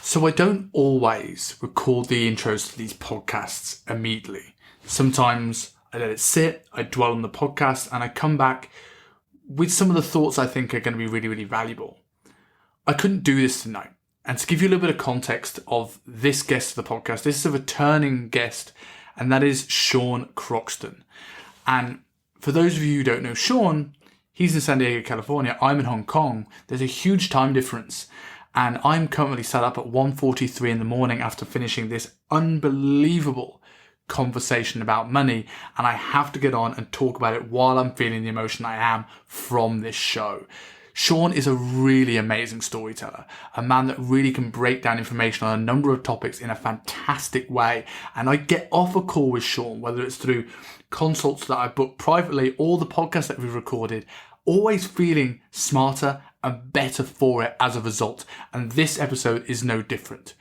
So I don't always record the intros to these podcasts immediately. Sometimes I let it sit, I dwell on the podcast, and I come back with some of the thoughts I think are going to be really, really valuable. I couldn't do this tonight. And to give you a little bit of context of this guest of the podcast, this is a returning guest, and that is Sean Croxton. And for those of you who don't know Sean, he's in San Diego, California. I'm in Hong Kong. There's a huge time difference. And I'm currently sat up at 1:43 in the morning after finishing this unbelievable conversation about money. And I have to get on and talk about it while I'm feeling the emotion I am from this show. Sean is a really amazing storyteller, a man that really can break down information on a number of topics in a fantastic way. And I get off a call with Sean, whether it's through consults that I book privately or the podcast that we've recorded, always feeling smarter and better for it as a result. And this episode is no different.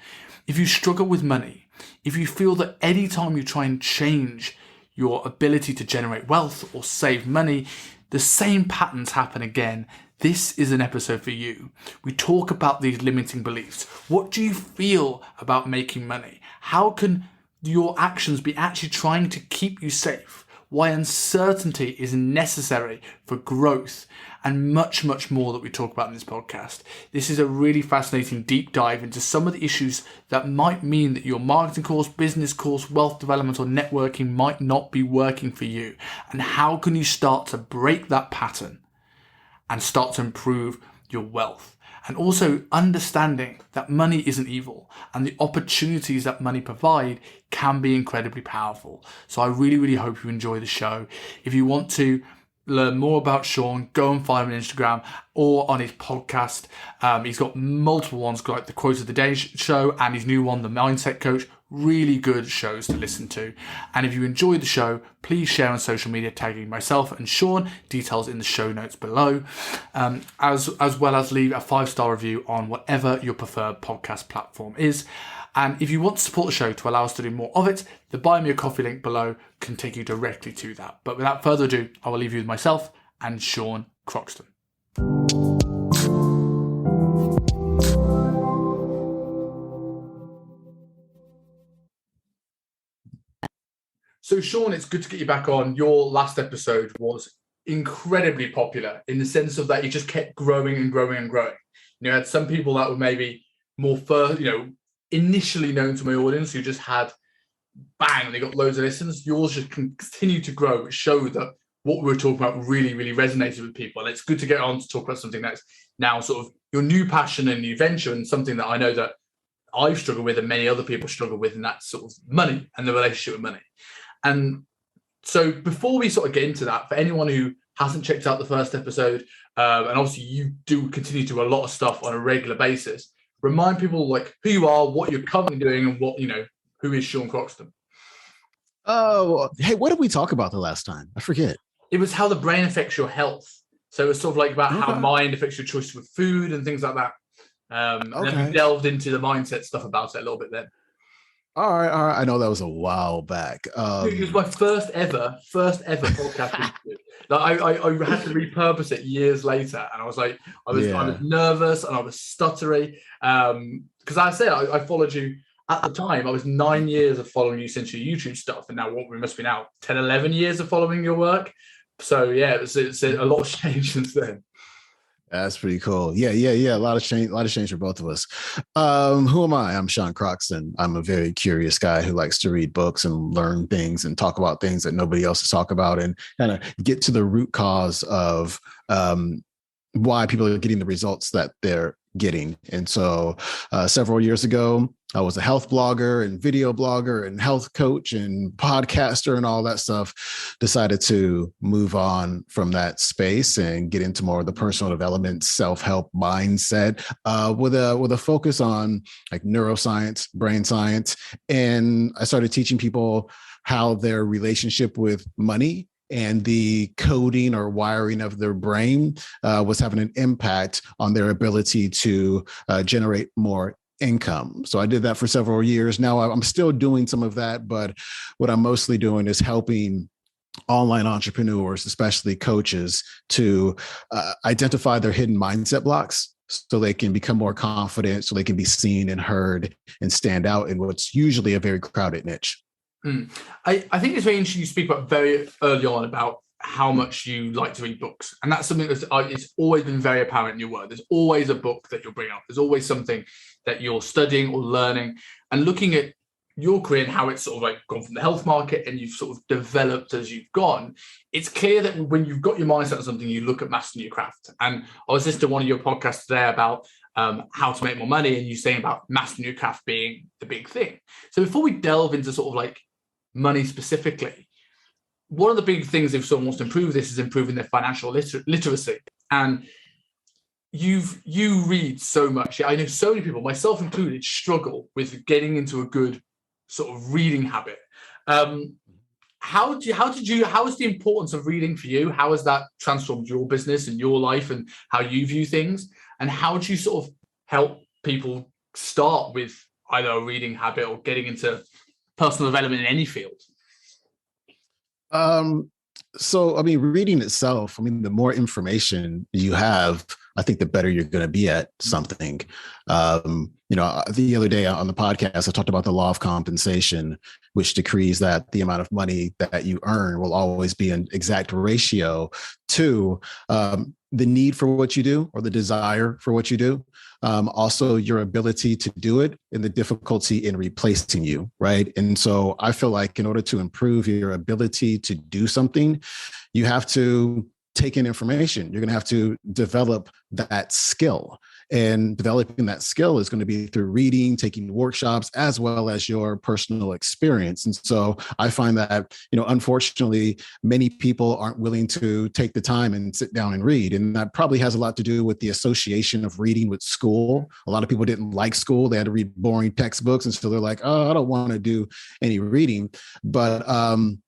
If you struggle with money, if you feel that any time you try and change your ability to generate wealth or save money, the same patterns happen again, this is an episode for you. We talk about these limiting beliefs. What do you feel about making money? How can your actions be actually trying to keep you safe? Why uncertainty is necessary for growth, and much, much more that we talk about in this podcast. This is a really fascinating deep dive into some of the issues that might mean that your marketing course, business course, wealth development, or networking might not be working for you. And how can you start to break that pattern and start to improve your wealth? And also understanding that money isn't evil and the opportunities that money provide can be incredibly powerful. So I really, really hope you enjoy the show. If you want to learn more about Sean, go and find him on Instagram or on his podcast. He's got multiple ones like the Quote of the Day show and his new one, The Mindset Coach. Really good shows to listen to. And if you enjoyed the show, please share on social media tagging myself and Sean. Details in the show notes below. As well as leave a 5-star review on whatever your preferred podcast platform is. And if you want to support the show to allow us to do more of it, the Buy Me a Coffee link below can take you directly to that. But without further ado, I will leave you with myself and Sean Croxton. So Sean, it's good to get you back on. Your last episode was incredibly popular in the sense of that it just kept growing and growing and growing. You had some people that were maybe more initially known to my audience who just had bang, they got loads of listens. Yours just continued to grow, which showed that what we were talking about really, really resonated with people. And it's good to get on to talk about something that's now sort of your new passion and new venture, and something that I know that I've struggled with and many other people struggle with, and that's sort of money and the relationship with money. And so before we sort of get into that, for anyone who hasn't checked out the first episode, and obviously you do continue to do a lot of stuff on a regular basis, remind people like who you are, what you're currently doing, and what, who is Sean Croxton? Oh, hey, what did we talk about the last time? I forget. It was how the brain affects your health. So it's sort of like about how mind affects your choice with food and things like that. And then we delved into the mindset stuff about it a little bit then. All right. I know that was a while back. It was my first ever podcast. Like I had to repurpose it years later, and I was nervous and I was stuttery. Because I said I followed you at the time. I was 9 years of following you since your YouTube stuff, and now what we must be now 10, 11 years of following your work. So yeah, it's a lot of change since then. That's pretty cool. Yeah. A lot of change for both of us. Who am I? I'm Sean Croxton. I'm a very curious guy who likes to read books and learn things and talk about things that nobody else has talked about, and kind of get to the root cause of why people are getting the results that they're getting. And so several years ago, I was a health blogger and video blogger and health coach and podcaster and all that stuff. Decided to move on from that space and get into more of the personal development, self-help mindset with a focus on like neuroscience, brain science. And I started teaching people how their relationship with money and the coding or wiring of their brain was having an impact on their ability to generate more income. So I did that for several years. Now I'm still doing some of that, but what I'm mostly doing is helping online entrepreneurs, especially coaches, to identify their hidden mindset blocks so they can become more confident, so they can be seen and heard and stand out in what's usually a very crowded niche. I think it's very interesting you speak about very early on about how much you like to read books. And that's something that's it's always been very apparent in your work. There's always a book that you'll bring up. There's always something that you're studying or learning. And looking at your career and how it's sort of like gone from the health market and you've sort of developed as you've gone, it's clear that when you've got your mindset on something, you look at mastering your craft. And I was listening to one of your podcasts today about how to make more money, and you saying about mastering your craft being the big thing. So before we delve into sort of like money specifically, one of the big things if someone wants to improve this is improving their financial literacy. And you read so much. I know so many people, myself included, struggle with getting into a good sort of reading habit. How is the importance of reading for you? How has that transformed your business and your life and how you view things? And how do you sort of help people start with either a reading habit or getting into personal development in any field? So, I mean, reading itself, I mean, the more information you have, I think the better you're going to be at something. The other day on the podcast, I talked about the law of compensation, which decrees that the amount of money that you earn will always be an exact ratio to the need for what you do or the desire for what you do. Also your ability to do it and the difficulty in replacing you, right? And so I feel like in order to improve your ability to do something, you have to take in information. You're going to have to develop that skill. And developing that skill is going to be through reading, taking workshops, as well as your personal experience. And so I find that, unfortunately, many people aren't willing to take the time and sit down and read. And that probably has a lot to do with the association of reading with school. A lot of people didn't like school. They had to read boring textbooks. And so they're like, oh, I don't want to do any reading. But, I'm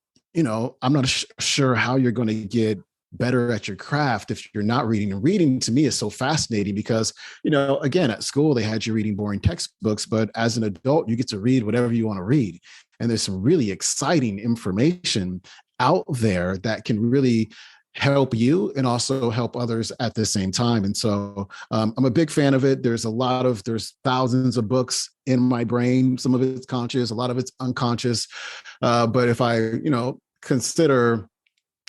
not sure how you're going to get better at your craft if you're not reading. And reading to me is so fascinating because, again, at school, they had you reading boring textbooks, but as an adult, you get to read whatever you want to read. And there's some really exciting information out there that can really help you and also help others at the same time. And so I'm a big fan of it. There's thousands of books in my brain. Some of it's conscious, a lot of it's unconscious. But if I, consider,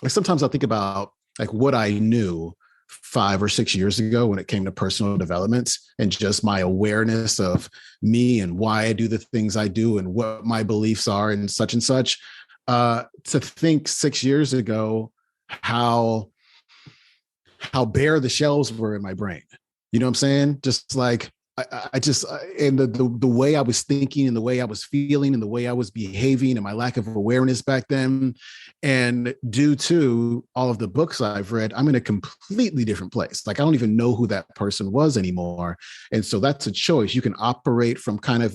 sometimes I think about like what I knew 5 or 6 years ago when it came to personal development and just my awareness of me and why I do the things I do and what my beliefs are and such. To think 6 years ago how bare the shelves were in my brain. You know what I'm saying? Just like and the way I was thinking and the way I was feeling and the way I was behaving and my lack of awareness back then. And due to all of the books I've read, I'm in a completely different place. Like I don't even know who that person was anymore. And so that's a choice. You can operate from kind of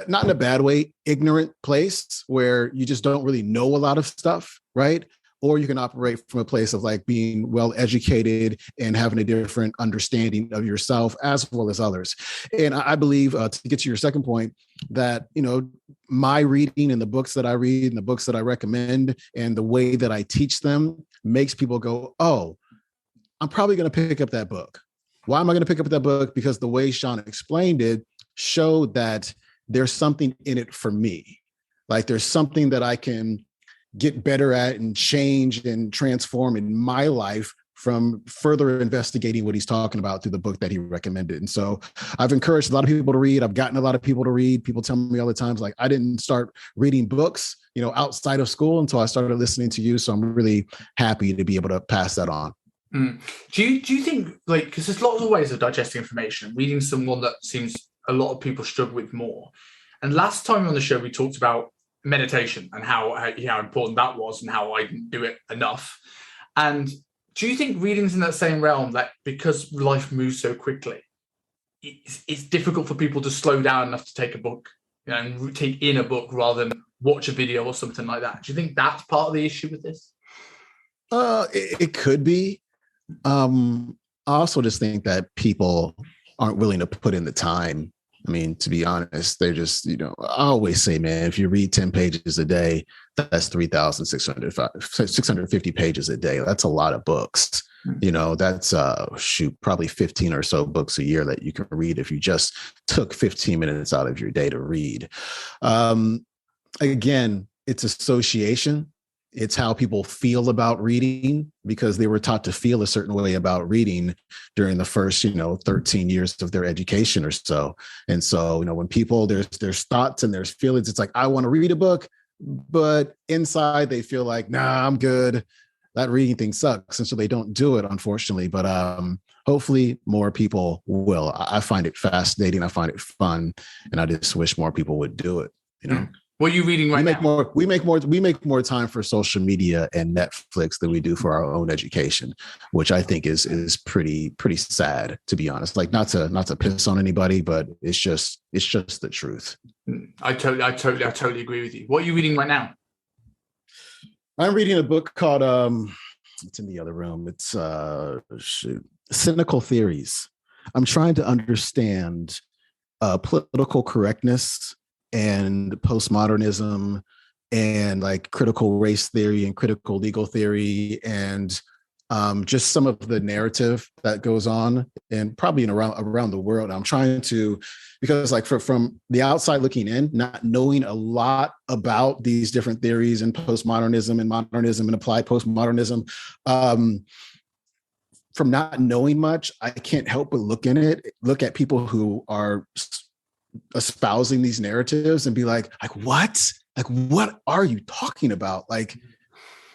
not in a bad way, ignorant place where you just don't really know a lot of stuff, right? Or you can operate from a place of like being well educated and having a different understanding of yourself as well as others. And I believe to get to your second point that, my reading and the books that I read and the books that I recommend and the way that I teach them makes people go, oh, I'm probably going to pick up that book. Why am I going to pick up that book? Because the way Sean explained it showed that there's something in it for me. Like there's something that I can get better at and change and transform in my life from further investigating what he's talking about through the book that he recommended. And so I've encouraged a lot of people to read. I've gotten a lot of people to read. People tell me all the time, like, I didn't start reading books, outside of school until I started listening to you. So I'm really happy to be able to pass that on. Do you think, like, because there's lots of ways of digesting information, reading someone that seems a lot of people struggle with more. And last time on the show, we talked about meditation and how important that was and how I didn't do it enough. And do you think reading's in that same realm, that because life moves so quickly, it's difficult for people to slow down enough to take a book, and take in a book rather than watch a video or something like that? Do you think that's part of the issue with this? It could be. I also just think that people aren't willing to put in the time I mean, to be honest, they're just, I always say, man, if you read 10 pages a day, that's 650 pages a day. That's a lot of books. That's probably 15 or so books a year that you can read if you just took 15 minutes out of your day to read. Again, it's association. It's how people feel about reading because they were taught to feel a certain way about reading during the first, 13 years of their education or so. And so, when people, there's thoughts and there's feelings, it's like, I want to read a book, but inside they feel like, nah, I'm good. That reading thing sucks. And so they don't do it, unfortunately. But hopefully more people will. I find it fascinating. I find it fun. And I just wish more people would do it, What are you reading right now? We make more time for social media and Netflix than we do for our own education, which I think is pretty sad, to be honest. Like not to piss on anybody, but it's just the truth. I totally agree with you. What are you reading right now? I'm reading a book called it's in the other room. It's Cynical Theories. I'm trying to understand political correctness and postmodernism and like critical race theory and critical legal theory and just some of the narrative that goes on and probably around the world. I'm trying to, because like from the outside looking in, not knowing a lot about these different theories and postmodernism and modernism and applied postmodernism, from not knowing much, I can't help but look at people who are espousing these narratives and be like what are you talking about? Like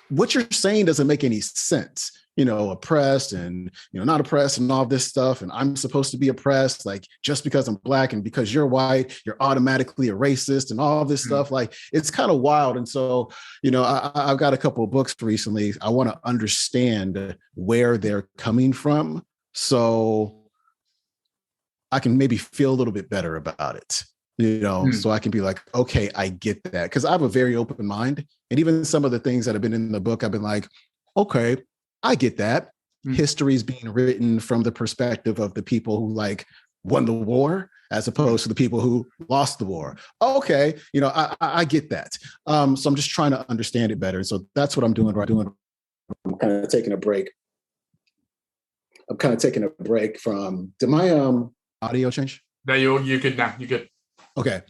what you're saying doesn't make any sense. Oppressed and not oppressed and all this stuff, and I'm supposed to be oppressed, like just because I'm Black and because you're white you're automatically a racist and all this stuff. Like it's kind of wild. And so I've got a couple of books recently. I want to understand where they're coming from so I can maybe feel a little bit better about it, so I can be like, okay, I get that. Because I have a very open mind. And even some of the things that have been in the book, I've been like, okay, I get that. History is being written from the perspective of the people who like won the war as opposed to the people who lost the war. Okay, I get that. So I'm just trying to understand it better. So that's what I'm doing. I'm kind of taking a break. From, did my audio change? No, you're good now. You're good. Okay.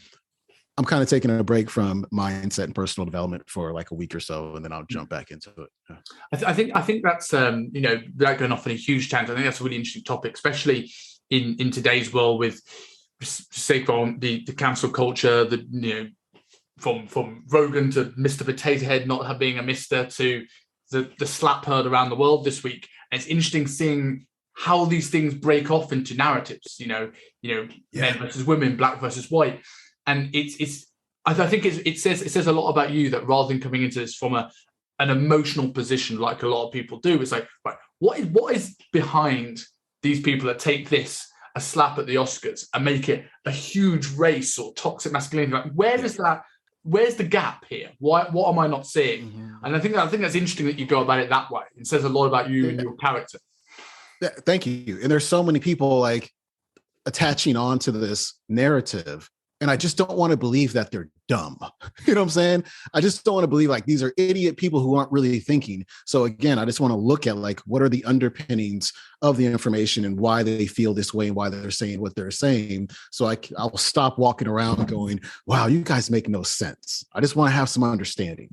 I'm kind of taking a break from mindset and personal development for like a week or so, and then I'll jump back into it. Yeah. I think that's without going off on a huge tangent, I think that's a really interesting topic, especially in today's world with, say, from the cancel culture, from Rogan to Mr. Potato Head not being a Mister to the slap heard around the world this week. And it's interesting seeing how these things break off into narratives, men versus women, Black versus white. And I think it says a lot about you that rather than coming into this from an emotional position like a lot of people do, it's like, right, what is behind these people that take this, a slap at the Oscars, and make it a huge race or toxic masculinity? Like, where's the gap here? What am I not seeing? Mm-hmm. And I think that's interesting that you go about it that way. It says a lot about you and your character. Yeah, thank you. And there's so many people like attaching on to this narrative. And I just don't want to believe that they're dumb. You know what I'm saying? I just don't want to believe like these are idiot people who aren't really thinking. So again, I just want to look at like, what are the underpinnings of the information and why they feel this way and why they're saying what they're saying. So I'll stop walking around going, wow, you guys make no sense. I just want to have some understanding.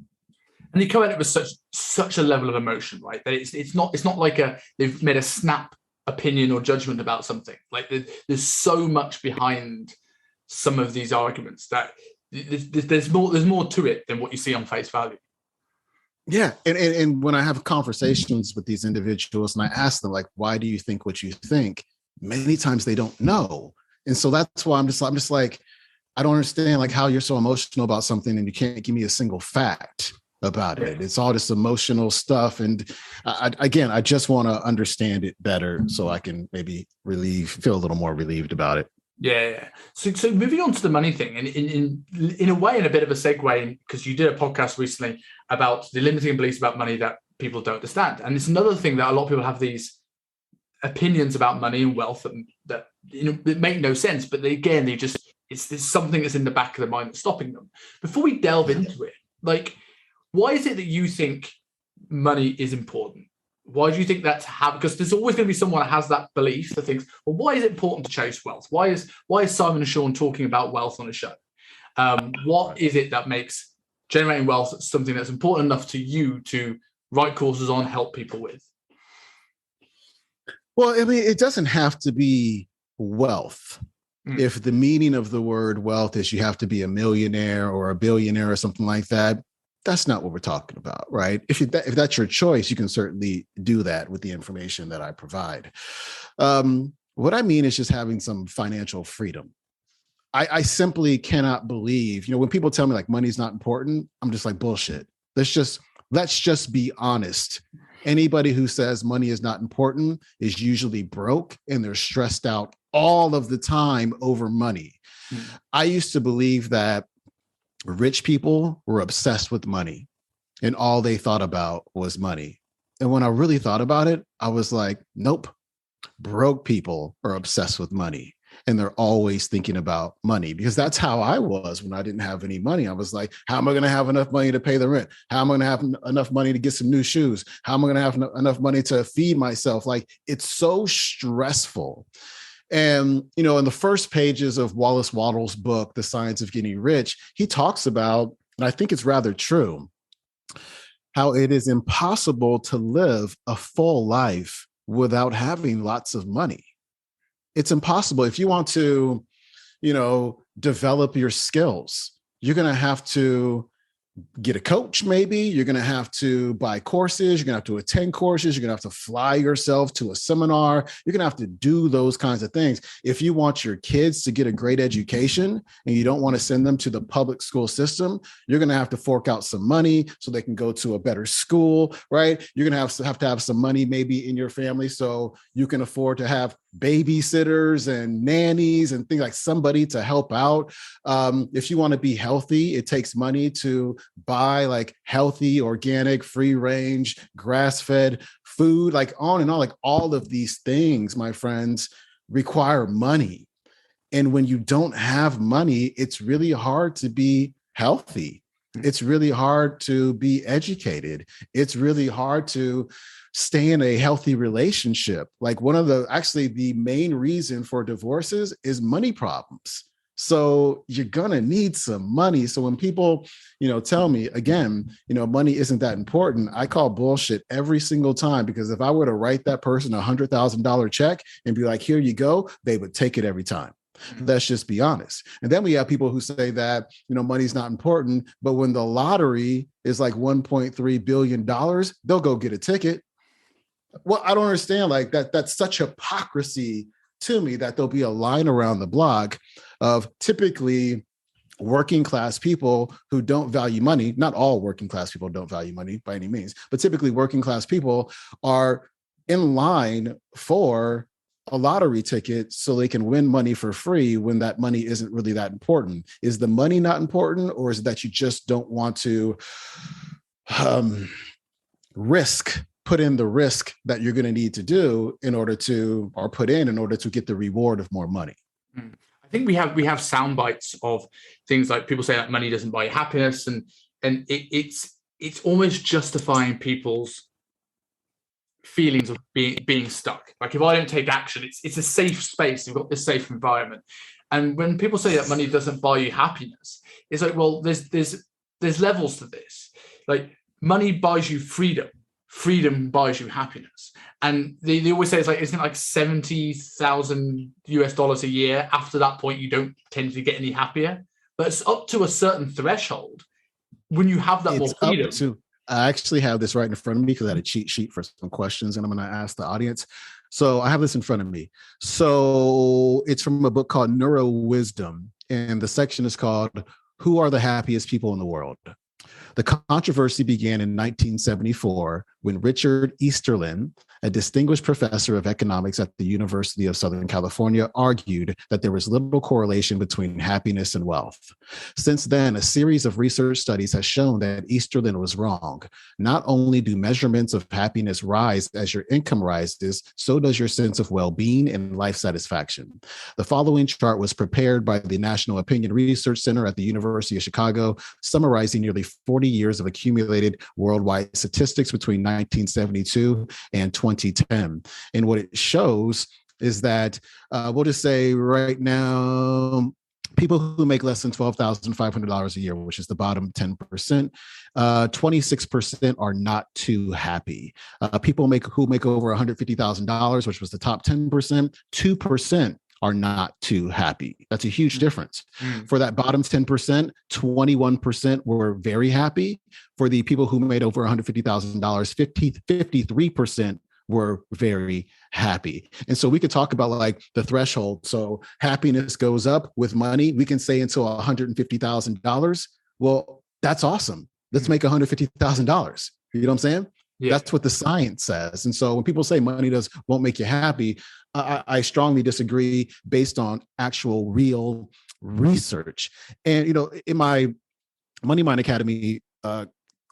And you come at it with such a level of emotion, right? That it's not like they've made a snap opinion or judgment about something. Like there's so much behind some of these arguments that there's more to it than what you see on face value. Yeah, and when I have conversations with these individuals and I ask them like, why do you think what you think? Many times they don't know, and so that's why I'm just like, I don't understand like how you're so emotional about something and you can't give me a single fact about it. It's all this emotional stuff. And I just want to understand it better so I can maybe feel a little more relieved about it. Yeah. So moving on to the money thing, and in a way, in a bit of a segue, because you did a podcast recently about the limiting beliefs about money that people don't understand. And it's another thing that a lot of people have these opinions about money and wealth that that make no sense, but they just it's something that's in the back of their mind that's stopping them. Before we delve into it, like, why is it that you think money is important? Why do you think that's because there's always going to be someone that has that belief that thinks, well, why is it important to chase wealth? Why is Simon and Sean talking about wealth on a show? What is it that makes generating wealth something that's important enough to you to write courses on, help people with? Well, I mean, it doesn't have to be wealth. If the meaning of the word wealth is you have to be a millionaire or a billionaire or something like that, that's not what we're talking about, right? If that's your choice, you can certainly do that with the information that I provide. What I mean is just having some financial freedom. I simply cannot believe, when people tell me like money's not important, I'm just like, bullshit. Let's just be honest. Anybody who says money is not important is usually broke and they're stressed out all of the time over money. I used to believe that rich people were obsessed with money and all they thought about was money. And when I really thought about it, I was like, nope, broke people are obsessed with money. And they're always thinking about money, because that's how I was when I didn't have any money. I was like, how am I going to have enough money to pay the rent? How am I going to have enough money to get some new shoes? How am I going to have enough money to feed myself? Like, it's so stressful. And, in the first pages of Wallace Wattles' book, The Science of Getting Rich, he talks about, and I think it's rather true, how it is impossible to live a full life without having lots of money. It's impossible. If you want to, develop your skills, you're going to have to get a coach, maybe. You're going to have to buy courses. You're going to have to attend courses. You're going to have to fly yourself to a seminar. You're going to have to do those kinds of things. If you want your kids to get a great education and you don't want to send them to the public school system, you're going to have to fork out some money so they can go to a better school, right? You're going to have to have some money maybe in your family so you can afford to have babysitters and nannies and things, like somebody to help out. If you want to be healthy, it takes money to buy like healthy, organic, free range, grass-fed food, like on and on. Like all of these things, my friends, require money. And when you don't have money, it's really hard to be healthy. It's really hard to be educated. It's really hard to stay in a healthy relationship. Like the main reason for divorces is money problems. So you're going to need some money. So when people, tell me again, money isn't that important, I call bullshit every single time, because if I were to write that person $100,000 check and be like, here you go, they would take it every time. Let's just be honest. And then we have people who say that, money's not important, but when the lottery is like $1.3 billion, they'll go get a ticket. Well, I don't understand, like that's such hypocrisy to me, that there'll be a line around the block of typically working class people who don't value money. Not all working class people don't value money by any means, but typically working class people are in line for a lottery ticket so they can win money for free when that money isn't really that important. Is the money not important, or is it that you just don't want to put in the risk that you're going to need to do in order to get the reward of more money? I think we have sound bites of things like people say that money doesn't buy you happiness, and it's almost justifying people's feelings of being stuck. Like, if I don't take action, it's a safe space. You've got this safe environment. And when people say that money doesn't buy you happiness, it's like, well, there's levels to this. Like, money buys you freedom. Freedom buys you happiness. And they always say, isn't it like $70,000 a year? After that point, you don't tend to get any happier. But it's up to a certain threshold when you have that more freedom. I actually have this right in front of me because I had a cheat sheet for some questions, and I'm going to ask the audience. So I have this in front of me. So it's from a book called Neuro Wisdom, and the section is called "Who Are the Happiest People in the World?" The controversy began in 1974 when Richard Easterlin, a distinguished professor of economics at the University of Southern California, argued that there was little correlation between happiness and wealth. Since then, a series of research studies has shown that Easterlin was wrong. Not only do measurements of happiness rise as your income rises, so does your sense of well-being and life satisfaction. The following chart was prepared by the National Opinion Research Center at the University of Chicago, summarizing nearly 40 years of accumulated worldwide statistics between 1972 and 2010. And what it shows is that we'll just say right now, people who make less than $12,500 a year, which is the bottom 10%, 26% are not too happy. People who make over $150,000, which was the top 10%, 2% are not too happy. That's a huge difference. For that bottom 10%, 21% were very happy. For the people who made over $150,000, 53% were very happy. And so we could talk about like the threshold. So happiness goes up with money. We can say until $150,000. Well, that's awesome. Let's make $150,000. You know what I'm saying? Yeah. That's what the science says. And so when people say money won't make you happy, I strongly disagree based on actual real research. And, you know, in my Money Mind Academy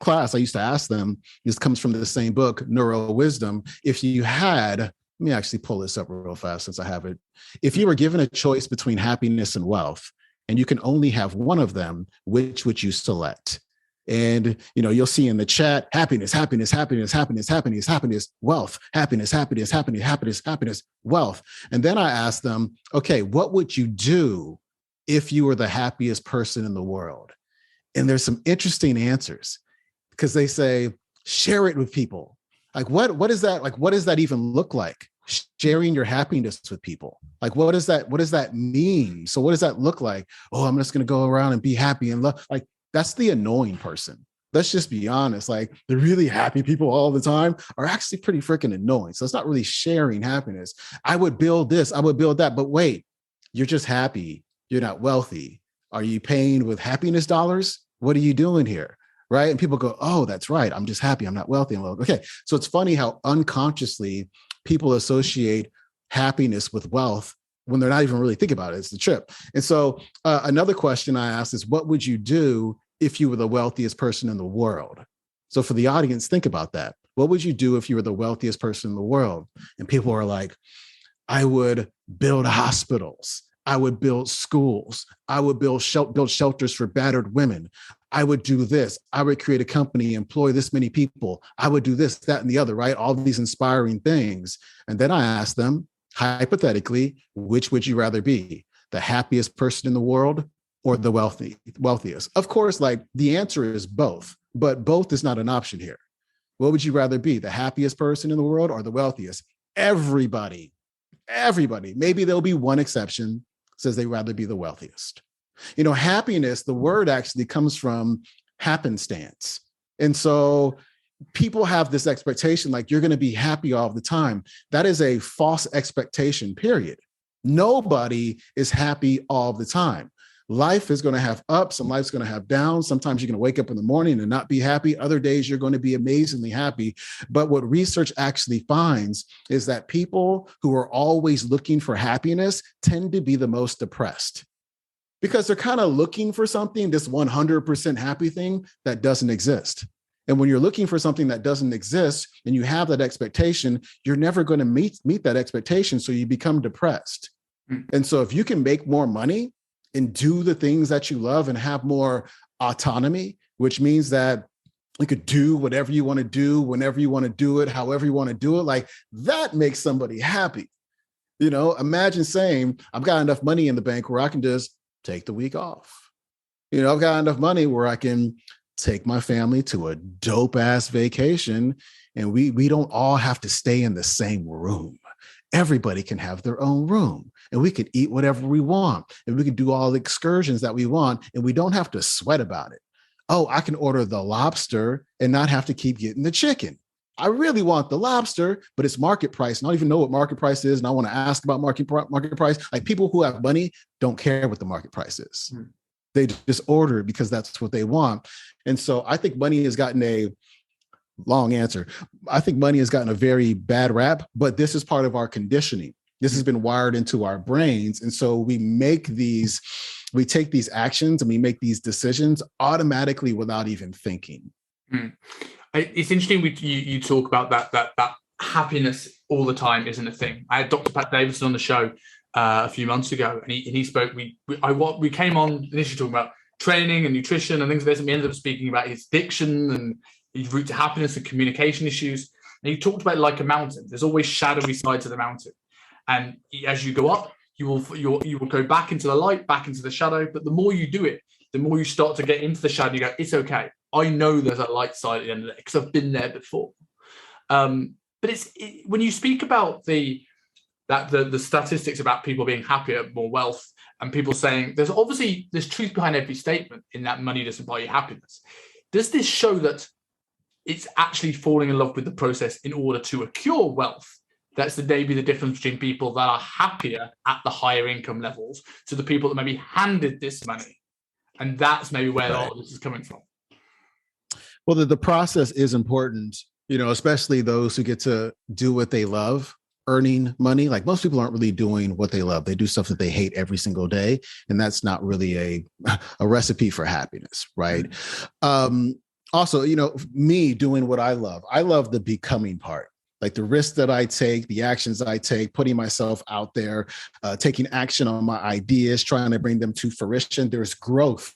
class, I used to ask them, this comes from the same book, Neuro Wisdom. If you had, let me actually pull this up real fast since I have it. If you were given a choice between happiness and wealth, and you can only have one of them, which would you select? And, you know, you'll see in the chat, happiness, happiness, happiness, happiness, happiness, happiness, wealth, happiness, happiness, happiness, happiness, happiness, wealth. And then I asked them, okay, what would you do if you were the happiest person in the world? And there's some interesting answers because they say, share it with people. Like, what is that? Like, what does that even look like? Sharing your happiness with people. Like, what does that mean? So what does that look like? Oh, I'm just going to go around and be happy and love. Like, that's the annoying person. Let's just be honest. Like the really happy people all the time are actually pretty freaking annoying. So it's not really sharing happiness. I would build this, I would build that, but wait, you're just happy. You're not wealthy. Are you paying with happiness dollars? What are you doing here? Right? And people go, oh, that's right. I'm just happy. I'm not wealthy. Okay. So it's funny how unconsciously people associate happiness with wealth when they're not even really thinking about it. It's the trip. And so another question I asked is, what would you do if you were the wealthiest person in the world? So for the audience, think about that. What would you do if you were the wealthiest person in the world? And people are like, I would build hospitals. I would build schools. I would build shelters for battered women. I would do this. I would create a company, employ this many people. I would do this, that, and the other, right? All these inspiring things. And then I asked them, hypothetically, which would you rather be? The happiest person in the world or the wealthiest? Of course, like the answer is both, but both is not an option here. What would you rather be? The happiest person in the world or the wealthiest? Everybody, maybe there'll be one exception, says they'd rather be the wealthiest. You know, happiness, the word actually comes from happenstance. And so people have this expectation like you're going to be happy all the time. That is a false expectation, period. Nobody is happy all the time. Life is going to have ups and life's going to have downs. Sometimes you're going to wake up in the morning and not be happy. Other days you're going to be amazingly happy. But what research actually finds is that people who are always looking for happiness tend to be the most depressed because they're kind of looking for something, this 100% happy thing that doesn't exist. And when you're looking for something that doesn't exist and you have that expectation, you're never going to meet that expectation. So you become depressed. And so if you can make more money and do the things that you love and have more autonomy, which means that you could do whatever you want to do, whenever you want to do it, however you want to do it, like that makes somebody happy. You know, imagine saying, I've got enough money in the bank where I can just take the week off. You know, I've got enough money where I can take my family to a dope ass vacation and we don't all have to stay in the same room. Everybody can have their own room and we can eat whatever we want and we can do all the excursions that we want and we don't have to sweat about it. Oh, I can order the lobster and not have to keep getting the chicken. I really want the lobster, but it's market price. And I don't even know what market price is. And I want to ask about market price. Like people who have money don't care what the market price is. They just order it because that's what they want. And so I think money has gotten a Long answer. I think money has gotten a very bad rap, but this is part of our conditioning. This has been wired into our brains. And so we take these actions and we make these decisions automatically without even thinking. It's interesting you talk about that happiness all the time isn't a thing. I had Dr. Pat Davidson on the show a few months ago, and he spoke. We came on initially talking about training and nutrition and things like this, and we ended up speaking about his addiction and his route to happiness and communication issues. And he talked about it like a mountain. There's always shadowy sides of the mountain, and as you go up, you will go back into the light, back into the shadow. But the more you do it, the more you start to get into the shadow. You go, it's okay. I know there's a light side at the end of it because I've been there before. But when you speak about the statistics about people being happier, more wealth, and people saying there's truth behind every statement in that money doesn't buy you happiness. Does this show that it's actually falling in love with the process in order to accrue wealth? That's maybe the difference between people that are happier at the higher income levels to the people that maybe handed this money. And that's maybe where all this is coming from. Well, the process is important, especially those who get to do what they love, earning money. Like most people aren't really doing what they love. They do stuff that they hate every single day. And that's not really a recipe for happiness, right? Mm-hmm. Also, me doing what I love the becoming part. Like the risks that I take, the actions I take, putting myself out there, taking action on my ideas, trying to bring them to fruition. There's growth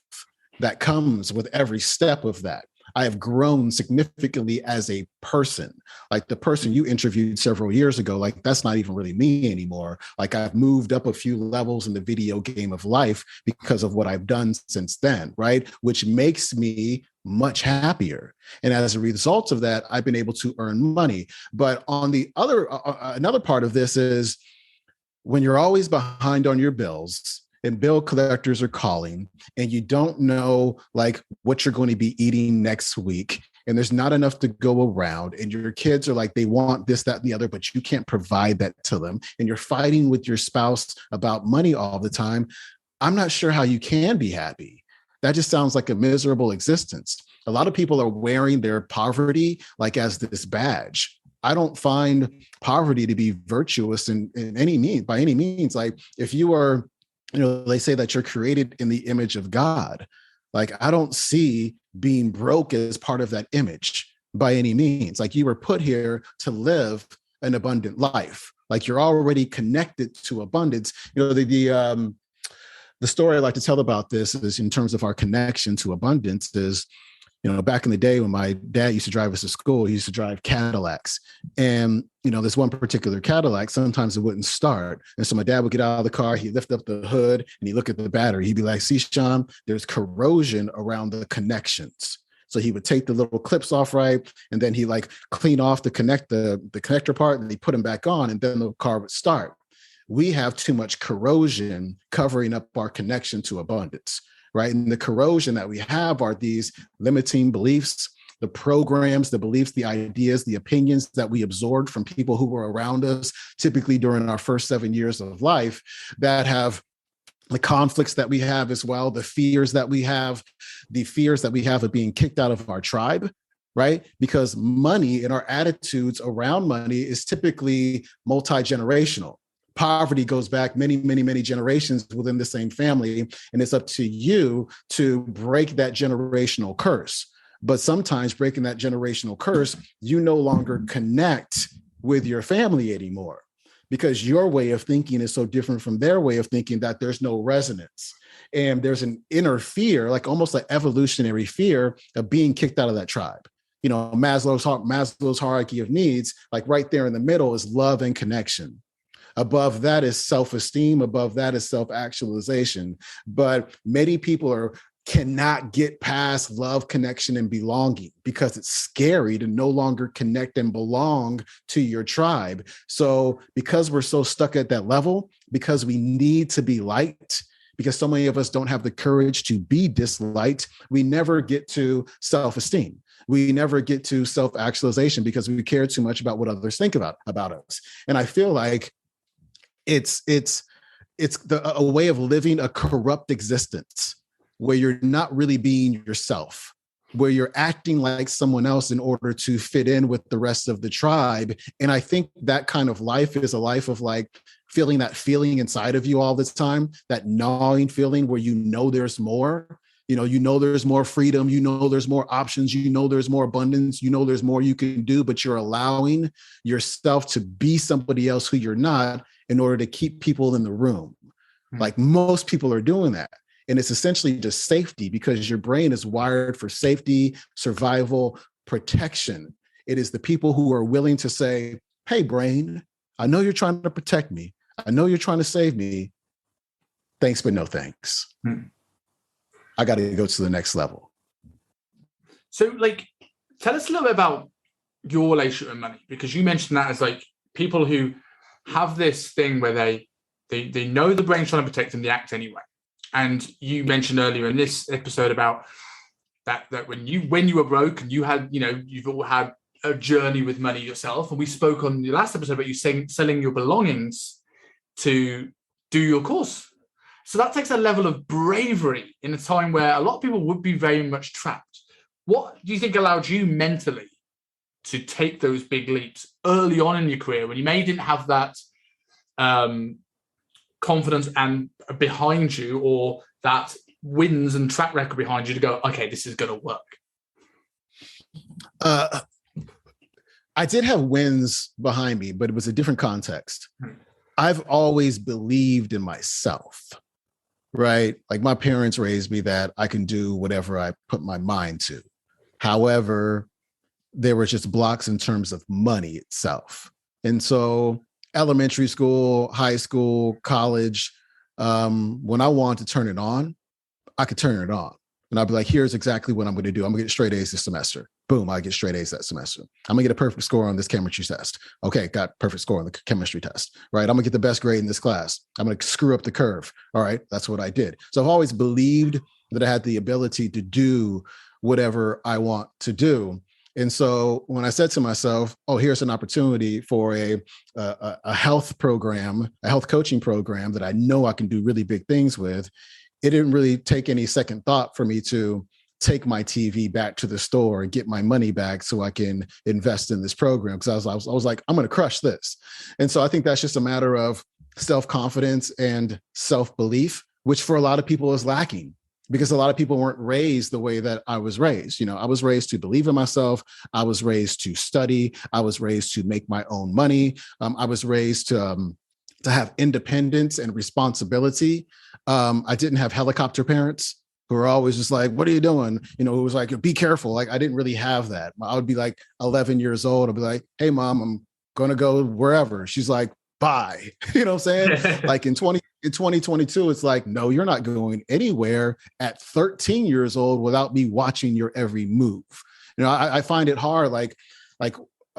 that comes with every step of that. I have grown significantly as a person. Like the person you interviewed several years ago, like that's not even really me anymore. Like I've moved up a few levels in the video game of life because of what I've done since then, right? Which makes me much happier. And as a result of that, I've been able to earn money. But on the other, another part of this is when you're always behind on your bills, and bill collectors are calling and you don't know like what you're going to be eating next week. And there's not enough to go around and your kids are like, they want this, that, and the other, but you can't provide that to them. And you're fighting with your spouse about money all the time. I'm not sure how you can be happy. That just sounds like a miserable existence. A lot of people are wearing their poverty like as this badge. I don't find poverty to be virtuous in any means, by any means. Like if you are, they say that you're created in the image of God. Like, I don't see being broke as part of that image by any means. Like you were put here to live an abundant life. Like you're already connected to abundance. The story I like to tell about this is in terms of our connection to abundance is, back in the day when my dad used to drive us to school, he used to drive Cadillacs. And, this one particular Cadillac, sometimes it wouldn't start. And so my dad would get out of the car, he'd lift up the hood and he'd look at the battery. He'd be like, see, Sean, there's corrosion around the connections. So he would take the little clips off, right? And then he like clean off the connector part and he put them back on and then the car would start. We have too much corrosion covering up our connection to abundance. Right. And the corrosion that we have are these limiting beliefs, the programs, the beliefs, the ideas, the opinions that we absorbed from people who were around us, typically during our first 7 years of life, that have the conflicts that we have as well, the fears that we have of being kicked out of our tribe. Right. Because money and our attitudes around money is typically multi-generational. Poverty goes back many, many, many generations within the same family. And it's up to you to break that generational curse. But sometimes breaking that generational curse, you no longer connect with your family anymore because your way of thinking is so different from their way of thinking that there's no resonance. And there's an inner fear, like almost like evolutionary fear of being kicked out of that tribe. Maslow's hierarchy of needs, like right there in the middle is love and connection. Above that is self-esteem. Above that is self-actualization. But many people cannot get past love, connection, and belonging because it's scary to no longer connect and belong to your tribe. So because we're so stuck at that level, because we need to be liked, because so many of us don't have the courage to be disliked, we never get to self-esteem. We never get to self-actualization because we care too much about what others think about us. And I feel like it's a way of living a corrupt existence where you're not really being yourself. where you're acting like someone else in order to fit in with the rest of the tribe. And I think that kind of life is a life of like feeling that feeling inside of you all the time, that gnawing feeling where there's more. There's more freedom, there's more options, there's more abundance, there's more you can do, but you're allowing yourself to be somebody else who you're not in order to keep people in the room. Like most people are doing that. And it's essentially just safety, because your brain is wired for safety, survival, protection. It is the people who are willing to say, hey, brain, I know you're trying to protect me. I know you're trying to save me. Thanks, but no thanks. I got to go to the next level. So, like, tell us a little bit about your relationship with money, because you mentioned that as like people who have this thing where they know the brain's trying to protect them, they act anyway. And you mentioned earlier in this episode about that when you were broke and you had, you've all had a journey with money yourself. And we spoke on the last episode about you selling your belongings to do your course. So that takes a level of bravery in a time where a lot of people would be very much trapped. What do you think allowed you mentally to take those big leaps early on in your career when you maybe didn't have that confidence and behind you, or that wins and track record behind you to go, okay, this is going to work? I did have wins behind me, but it was a different context. I've always believed in myself, right? Like my parents raised me that I can do whatever I put my mind to. However, there were just blocks in terms of money itself. And so elementary school, high school, college, when I wanted to turn it on, I could turn it on. And I'd be like, here's exactly what I'm going to do. I'm going to get straight A's this semester. Boom, I get straight A's that semester. I'm going to get a perfect score on this chemistry test. Okay, got perfect score on the chemistry test, right? I'm going to get the best grade in this class. I'm going to screw up the curve. All right, that's what I did. So I've always believed that I had the ability to do whatever I want to do. And so when I said to myself, oh, here's an opportunity for a health program, a health coaching program that I know I can do really big things with, it didn't really take any second thought for me to take my TV back to the store and get my money back so I can invest in this program. Because I was like, I'm going to crush this. And so I think that's just a matter of self-confidence and self-belief, which for a lot of people is lacking, because a lot of people weren't raised the way that I was raised. I was raised to believe in myself. I was raised to study. I was raised to make my own money. I was raised to have independence and responsibility. I didn't have helicopter parents who were always just like, what are you doing? It was like, be careful. Like, I didn't really have that. I would be like 11 years old. I'd be like, hey, mom, I'm going to go wherever. She's like, bye. You know what I'm saying? Like in 2022, it's like, no, you're not going anywhere at 13 years old without me watching your every move. I find it hard. Like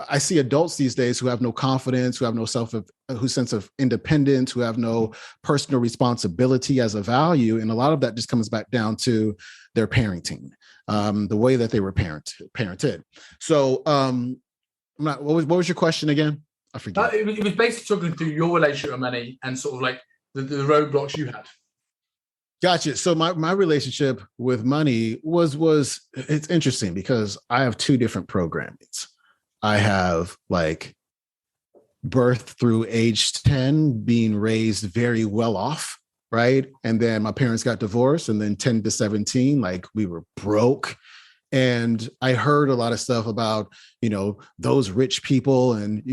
I see adults these days who have no confidence, who have no sense of independence, who have no personal responsibility as a value. And a lot of that just comes back down to their parenting, the way that they were parented. So what was your question again? I forget. It was basically talking through your relationship with money and sort of like the roadblocks you had. Gotcha. So my relationship with money was it's interesting because I have two different programmings. I have like birth through age 10 being raised very well off, right? And then my parents got divorced, and then 10 to 17, like we were broke. And I heard a lot of stuff about, those rich people and,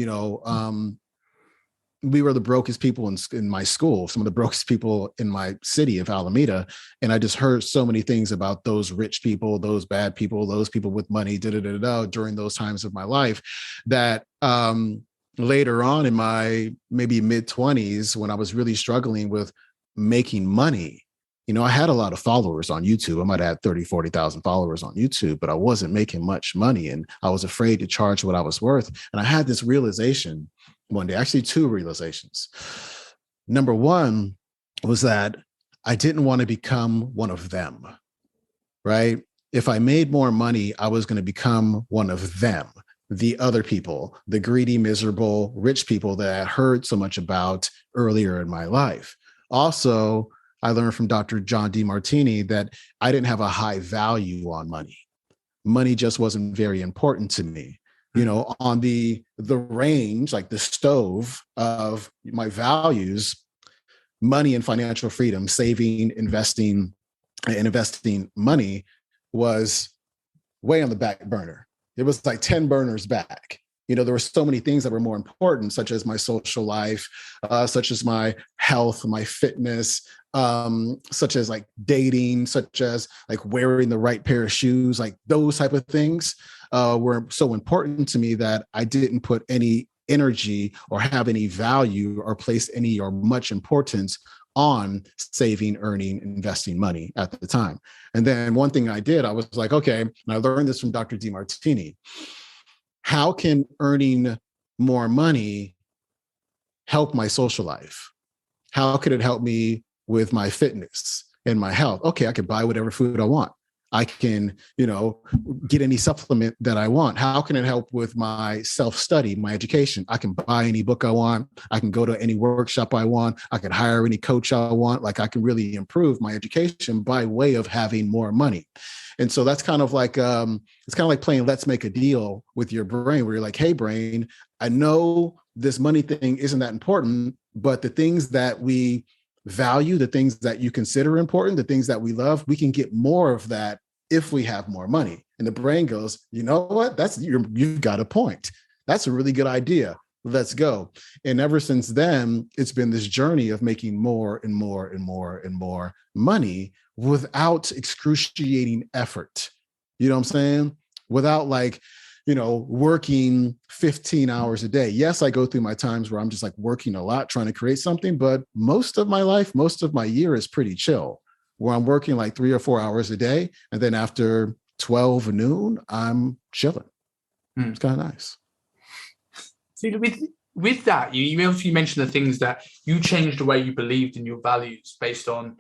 we were the brokest people in my school, some of the brokest people in my city of Alameda. And I just heard so many things about those rich people, those bad people, those people with money, during those times of my life that later on in my maybe mid-20s, when I was really struggling with making money, I had a lot of followers on YouTube. I might have had 30, 40,000 followers on YouTube, but I wasn't making much money. And I was afraid to charge what I was worth. And I had this realization one day, actually two realizations. Number one was that I didn't want to become one of them, right? If I made more money, I was going to become one of them, the other people, the greedy, miserable, rich people that I heard so much about earlier in my life. Also, I learned from Dr. John Demartini that I didn't have a high value on money. money just wasn't very important to me. You know, on the range, like the stove of my values, money and financial freedom, saving, investing, and investing money was way on the back burner. It was like 10 burners back. You know, there were so many things that were more important, such as my social life, such as my health, my fitness, such as like dating, such as like wearing the right pair of shoes, like those type of things were so important to me that I didn't put any energy or have any value or place any or much importance on saving, earning, investing money at the time. And then one thing I did, I was like, okay, and I learned this from Dr. DeMartini. How can earning more money help my social life? How could it help me with my fitness and my health? Okay, I could buy whatever food I want. I can, you know, get any supplement that I want. How can it help with my self-study, my education? I can buy any book I want. I can go to any workshop I want. I can hire any coach I want. Like I can really improve my education by way of having more money. And so that's kind of like, it's kind of like playing Let's Make a Deal with your brain, where you're like, hey, brain, I know this money thing isn't that important, but the things that we value, the things that you consider important, the things that we love, we can get more of that if we have more money. And the brain goes, you know what? You've got a point. That's a really good idea. Let's go. And ever since then, it's been this journey of making more and more and more and more money without excruciating effort. You know what I'm saying? Without like, you know, working 15 hours a day. Yes, I go through my times where I'm just like working a lot, trying to create something, but most of my life, most of my year is pretty chill, where I'm working like 3 or 4 hours a day. And then after 12 noon, I'm chilling. It's kind of nice. See, with that, you obviously mentioned the things that you changed the way you believed in your values based on,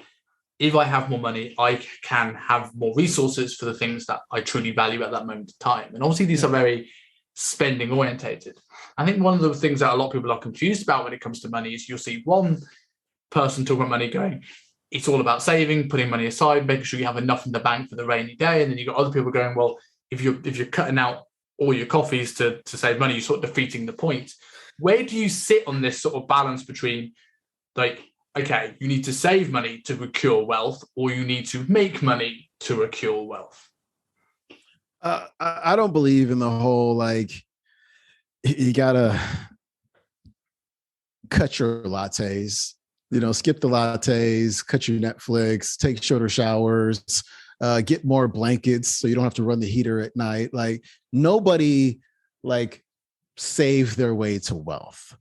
if I have more money, I can have more resources for the things that I truly value at that moment in time. And obviously these are very spending orientated. I think one of the things that a lot of people are confused about when it comes to money is you'll see one person talking about money going, it's all about saving, putting money aside, making sure you have enough in the bank for the rainy day. And then you've got other people going, well, if you're cutting out all your coffees to save money, you're sort of defeating the point. Where do you sit on this sort of balance between, like, okay, you need to save money to procure wealth, or you need to make money to procure wealth? I don't believe in the whole, like, you gotta cut your lattes, you know, skip the lattes, cut your Netflix, take shorter showers, get more blankets so you don't have to run the heater at night. Like nobody like saved their way to wealth.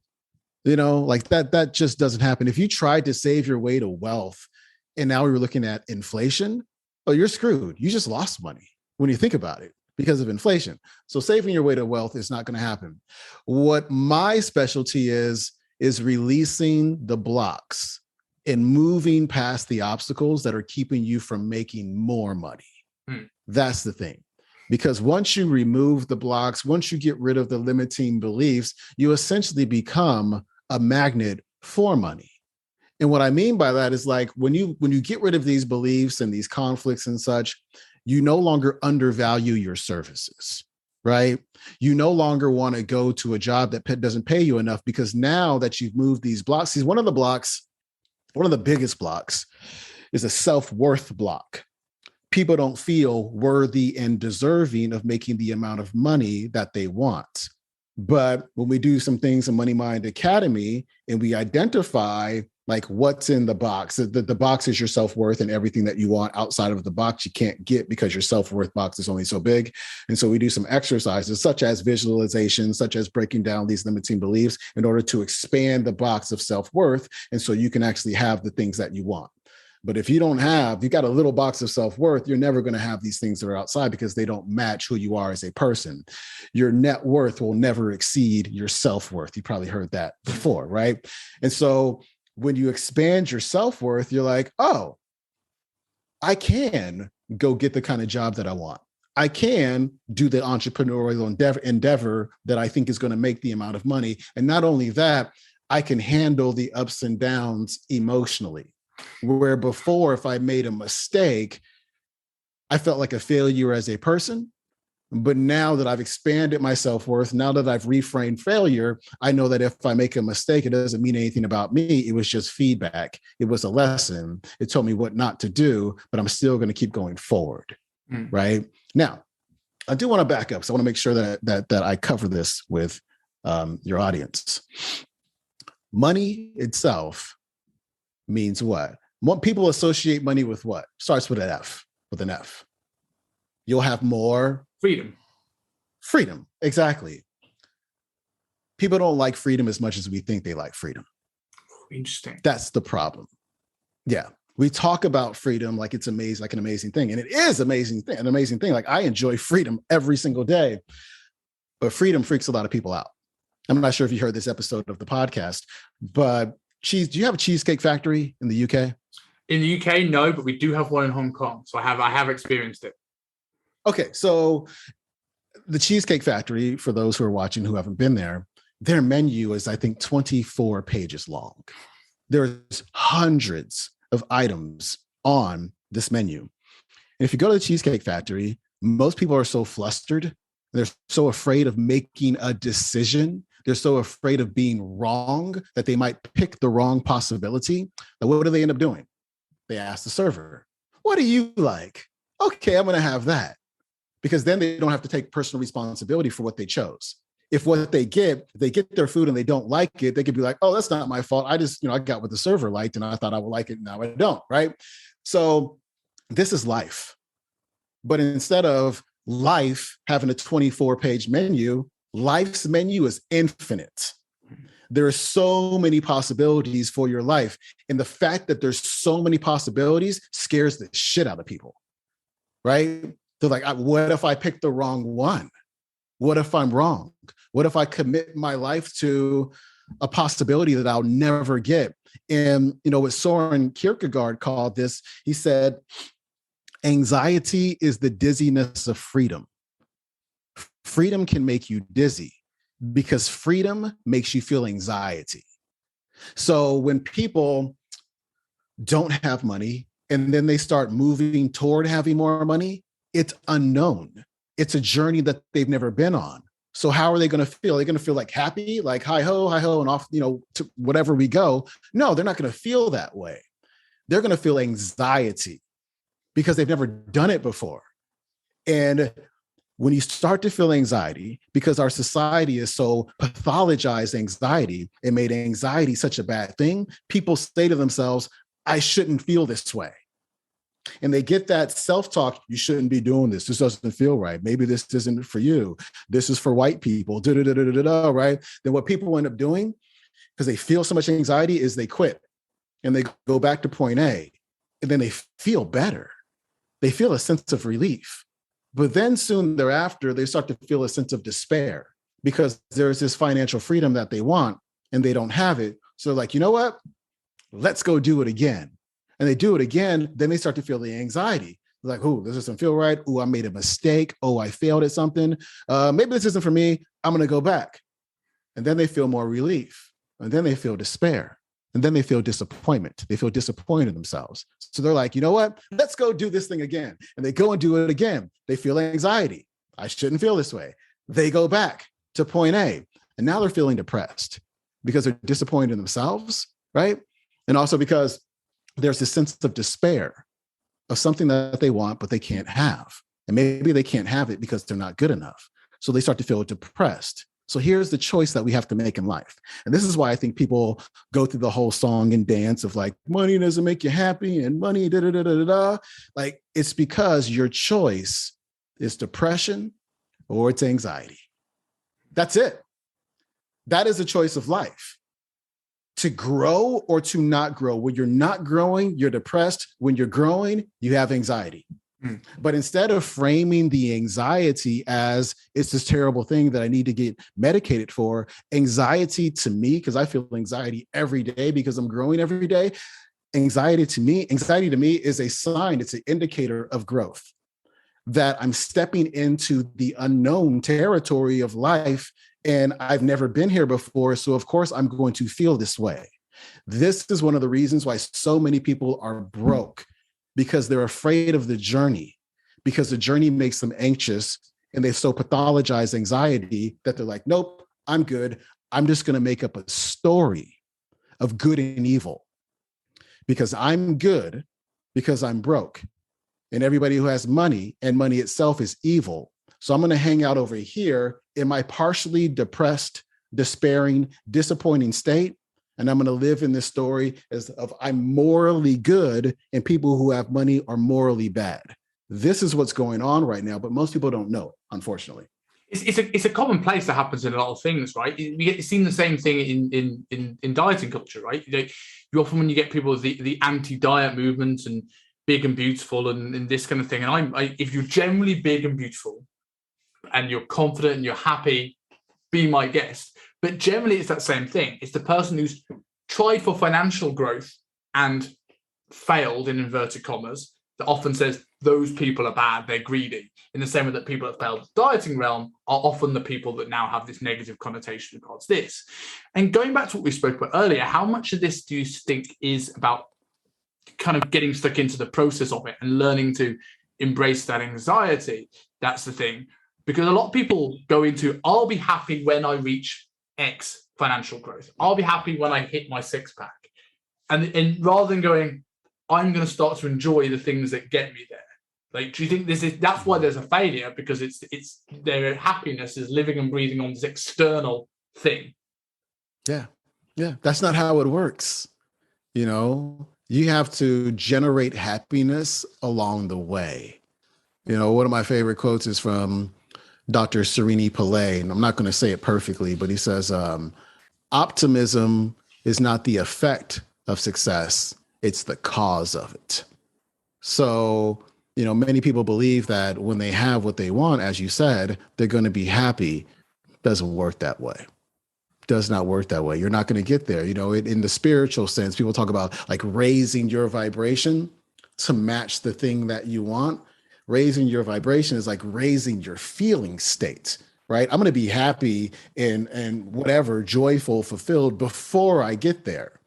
You know, like that just doesn't happen. If you tried to save your way to wealth and now we're looking at inflation, oh, you're screwed. You just lost money when you think about it because of inflation. So saving your way to wealth is not going to happen. What my specialty is releasing the blocks and moving past the obstacles that are keeping you from making more money. That's the thing. Because once you remove the blocks, once you get rid of the limiting beliefs, you essentially become a magnet for money. And what I mean by that is like when you get rid of these beliefs and these conflicts and such, you no longer undervalue your services, right? You no longer want to go to a job that doesn't pay you enough, because now that you've moved these blocks, see, one of the biggest blocks is a self-worth block. People don't feel worthy and deserving of making the amount of money that they want. But when we do some things in Money Mind Academy and we identify like what's in the box, the box is your self-worth, and everything that you want outside of the box you can't get because your self-worth box is only so big. And so we do some exercises such as visualization, such as breaking down these limiting beliefs in order to expand the box of self-worth. And so you can actually have the things that you want. But if you got a little box of self-worth, you're never going to have these things that are outside because they don't match who you are as a person. Your net worth will never exceed your self-worth. You probably heard that before, right? And so when you expand your self-worth, you're like, oh, I can go get the kind of job that I want. I can do the entrepreneurial endeavor that I think is going to make the amount of money. And not only that, I can handle the ups and downs emotionally. Where before, if I made a mistake, I felt like a failure as a person. But now that I've expanded my self-worth, now that I've reframed failure, I know that if I make a mistake, it doesn't mean anything about me. It was just feedback. It was a lesson. It told me what not to do, but I'm still going to keep going forward. Right now, I do want to back up. So I want to make sure that I cover this with your audience. Money itself means what? People associate money with what? Starts with an F, You'll have more freedom. Exactly. People don't like freedom as much as we think they like freedom. Interesting. That's the problem. Yeah. We talk about freedom like it's amazing, like an amazing thing. And it is an amazing thing. Like I enjoy freedom every single day, but freedom freaks a lot of people out. I'm not sure if you heard this episode of the podcast, but do you have a cheesecake factory in the UK? In the UK, no, but we do have one in Hong Kong. So I have experienced it. Okay. So the Cheesecake Factory, for those who are watching who haven't been there, their menu is, I think, 24 pages long. There's hundreds of items on this menu. And if you go to the Cheesecake Factory, most people are so flustered. They're so afraid of making a decision. They're so afraid of being wrong that they might pick the wrong possibility. Now, what do they end up doing? They ask the server, what do you like? Okay, I'm going to have that. Because then they don't have to take personal responsibility for what they chose. If what they get their food and they don't like it, they could be like, oh, that's not my fault. I just, I got what the server liked and I thought I would like it. Now I don't, right? So this is life. But instead of life having a 24-page menu, life's menu is infinite. There are so many possibilities for your life. And the fact that there's so many possibilities scares the shit out of people, right? They're like, what if I pick the wrong one? What if I'm wrong? What if I commit my life to a possibility that I'll never get? And, what Soren Kierkegaard called this, he said, anxiety is the dizziness of freedom. Freedom can make you dizzy because freedom makes you feel anxiety. So when people don't have money and then they start moving toward having more money, it's unknown. It's a journey that they've never been on. So how are they going to feel? Are they going to feel like happy, like hi ho, and off, to whatever we go? No, they're not going to feel that way. They're going to feel anxiety because they've never done it before. And when you start to feel anxiety, because our society is so pathologized anxiety and made anxiety such a bad thing, people say to themselves, I shouldn't feel this way. And they get that self-talk, you shouldn't be doing this. This doesn't feel right. Maybe this isn't for you. This is for white people, right? Then what people end up doing, because they feel so much anxiety, is they quit and they go back to point A. And then they feel better. They feel a sense of relief. But then soon thereafter, they start to feel a sense of despair because there's this financial freedom that they want and they don't have it. So they're like, you know what? Let's go do it again. And they do it again, then they start to feel the anxiety. They're like, oh, this doesn't feel right. Oh, I made a mistake. Oh, I failed at something. Maybe this isn't for me. I'm going to go back. And then they feel more relief. And then they feel despair. And then they feel disappointment. They feel disappointed in themselves. So they're like, you know what? Let's go do this thing again. And they go and do it again. They feel anxiety. I shouldn't feel this way. They go back to point A. And now they're feeling depressed because they're disappointed in themselves, right? And also because there's this sense of despair of something that they want, but they can't have. And maybe they can't have it because they're not good enough. So they start to feel depressed. So here's the choice that we have to make in life. And this is why I think people go through the whole song and dance of like, money doesn't make you happy and money, da, da, da, da, da. Like, it's because your choice is depression or it's anxiety. That's it. That is a choice of life. To grow or to not grow. When you're not growing, you're depressed. When you're growing, you have anxiety. But instead of framing the anxiety as it's this terrible thing that I need to get medicated for, anxiety to me, because I feel anxiety every day because I'm growing every day, anxiety to me is a sign, it's an indicator of growth, that I'm stepping into the unknown territory of life and I've never been here before. So of course I'm going to feel this way. This is one of the reasons why so many people are broke, because they're afraid of the journey, because the journey makes them anxious and they so pathologize anxiety that they're like, nope, I'm good. I'm just going to make up a story of good and evil because I'm good because I'm broke. And everybody who has money and money itself is evil. So I'm going to hang out over here in my partially depressed, despairing, disappointing state. And I'm going to live in this story as of I'm morally good and people who have money are morally bad. This is what's going on right now, but most people don't know it, unfortunately. It's a commonplace that happens in a lot of things, right? You've seen the same thing in dieting culture, right? You often, when you get people with the anti-diet movement and big and beautiful and this kind of thing, and if you're generally big and beautiful and you're confident and you're happy, be my guest. But generally, it's that same thing. It's the person who's tried for financial growth and failed, in inverted commas, that often says those people are bad, they're greedy. In the same way that people that failed the dieting realm are often the people that now have this negative connotation towards this. And going back to what we spoke about earlier, how much of this do you think is about kind of getting stuck into the process of it and learning to embrace that anxiety? That's the thing. Because a lot of people go into, I'll be happy when I reach X financial growth. I'll be happy when I hit my six pack. And rather than going, I'm going to start to enjoy the things that get me there. Like, do you think that's why there's a failure? Because it's their happiness is living and breathing on this external thing. Yeah. Yeah. That's not how it works. You know, you have to generate happiness along the way. You know, one of my favorite quotes is from Dr. Serini Pillay, and I'm not going to say it perfectly, but he says, optimism is not the effect of success, it's the cause of it. So, you know, many people believe that when they have what they want, as you said, they're going to be happy. Doesn't work that way. Does not work that way. You're not going to get there. You know, in the spiritual sense, people talk about like raising your vibration to match the thing that you want. Raising your vibration is like raising your feeling state, right? I'm going to be happy and whatever, joyful, fulfilled before I get there.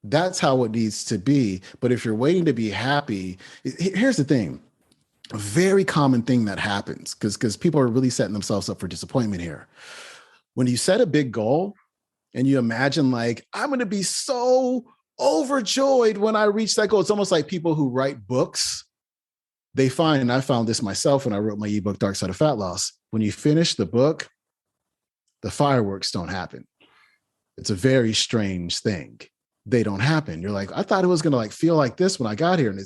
That's how it needs to be. But if you're waiting to be happy, here's the thing. A very common thing that happens because people are really setting themselves up for disappointment here. When you set a big goal and you imagine like, I'm going to be so overjoyed when I reach that goal. It's almost like people who write books. They find, and I found this myself when I wrote my ebook, Dark Side of Fat Loss. When you finish the book, the fireworks don't happen. It's a very strange thing. They don't happen. You're like, I thought it was going to like feel like this when I got here. And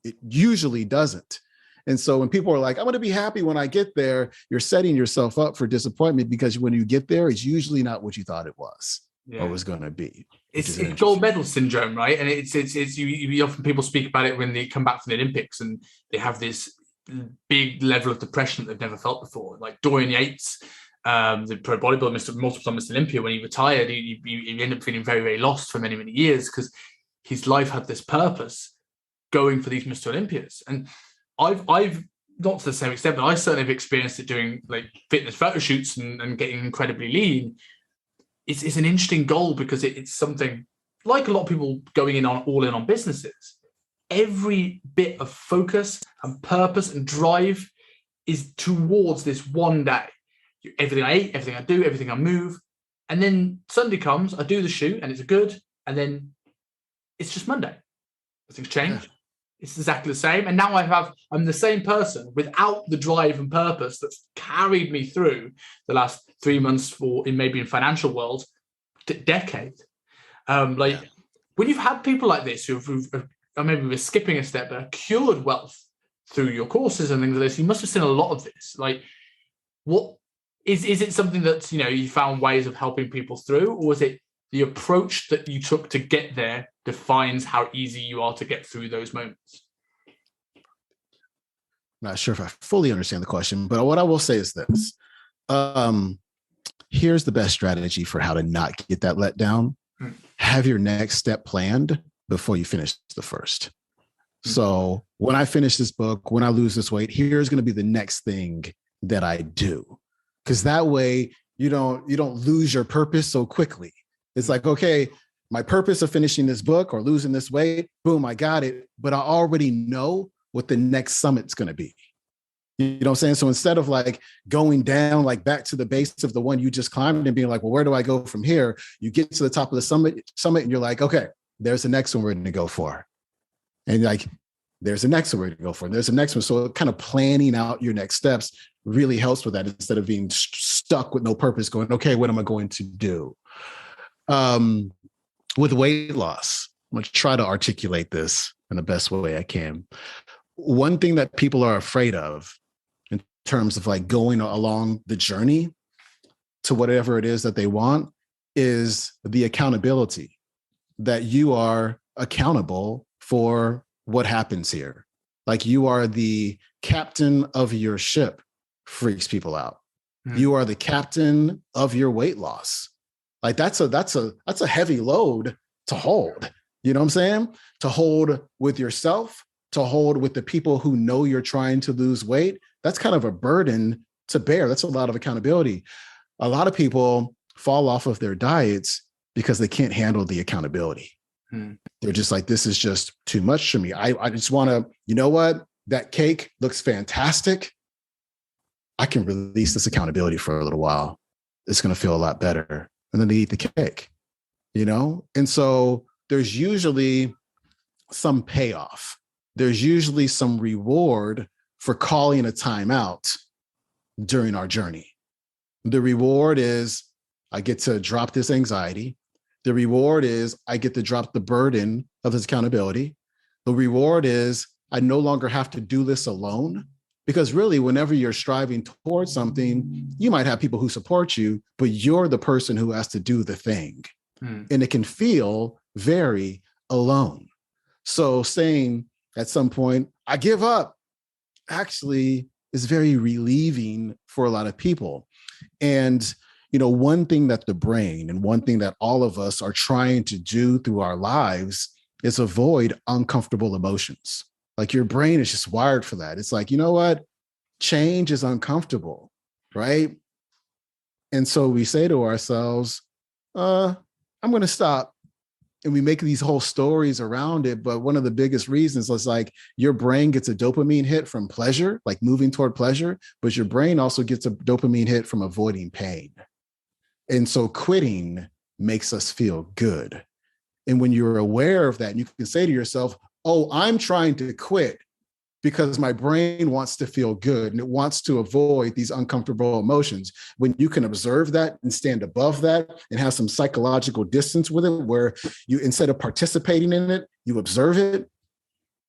it usually doesn't. And so when people are like, I'm going to be happy when I get there, you're setting yourself up for disappointment because when you get there, it's usually not what you thought it was or was going to be. It's gold medal syndrome, right? And it's you often people speak about it when they come back from the Olympics and they have this big level of depression that they've never felt before. Like Dorian Yates, the pro bodybuilder, multiple time Mr. Olympia, when he retired, he ended up feeling very, very lost for many, many years because his life had this purpose going for these Mr. Olympias. And I've not to the same extent, but I certainly have experienced it doing like fitness photo shoots and getting incredibly lean. It's an interesting goal because it's something like a lot of people going in on all in on businesses. Every bit of focus and purpose and drive is towards this one day. Everything I eat, everything I do, everything I move. And then Sunday comes, I do the shoot and it's good. And then it's just Monday. Things change. Yeah. It's exactly the same. And now I'm the same person without the drive and purpose that's carried me through the last 3 months maybe in financial world, decade. When you've had people like this who maybe we're skipping a step, but cured wealth through your courses and things like this, you must have seen a lot of this. Like, what is it something that, you found ways of helping people through, or was it the approach that you took to get there defines how easy you are to get through those moments? I'm not sure if I fully understand the question, but what I will say is this. Here's the best strategy for how to not get that let down. Have your next step planned before you finish the first. So when I finish this book, when I lose this weight, here's going to be the next thing that I do. Because that way you don't lose your purpose so quickly. It's like, okay, my purpose of finishing this book or losing this weight, boom, I got it. But I already know what the next summit's going to be. You know what I'm saying? So instead of like going down, like back to the base of the one you just climbed and being like, well, where do I go from here? You get to the top of the summit and you're like, okay, there's the next one we're going to go for. And like, there's the next one we're going to go for. And there's the next one. So kind of planning out your next steps really helps with that instead of being stuck with no purpose going, okay, what am I going to do? With weight loss, I'm going to try to articulate this in the best way I can. One thing that people are afraid of in terms of like going along the journey to whatever it is that they want is the accountability, that you are accountable for what happens here. Like you are the captain of your ship, freaks people out. You are the captain of your weight loss. Like that's a heavy load to hold. You know what I'm saying? To hold with yourself, to hold with the people who know you're trying to lose weight. That's kind of a burden to bear. That's a lot of accountability. A lot of people fall off of their diets because they can't handle the accountability. They're just like, this is just too much for me. I just want to, you know what? That cake looks fantastic. I can release this accountability for a little while. It's going to feel a lot better. And then they eat the cake, you know? And so there's usually some payoff. There's usually some reward for calling a timeout during our journey. The reward is I get to drop this anxiety. The reward is I get to drop the burden of this accountability. The reward is I no longer have to do this alone. Because really, whenever you're striving towards something, you might have people who support you, but you're the person who has to do the thing. And it can feel very alone. So saying at some point, I give up, actually is very relieving for a lot of people. And, you know, one thing that the brain and one thing that all of us are trying to do through our lives is avoid uncomfortable emotions. Like your brain is just wired for that. It's like, you know what? Change is uncomfortable, right? And so we say to ourselves, I'm going to stop. And we make these whole stories around it. But one of the biggest reasons is like your brain gets a dopamine hit from pleasure, like moving toward pleasure, but your brain also gets a dopamine hit from avoiding pain. And so quitting makes us feel good. And when you're aware of that, you can say to yourself, oh, I'm trying to quit because my brain wants to feel good and it wants to avoid these uncomfortable emotions. When you can observe that and stand above that and have some psychological distance with it, where you, instead of participating in it, you observe it,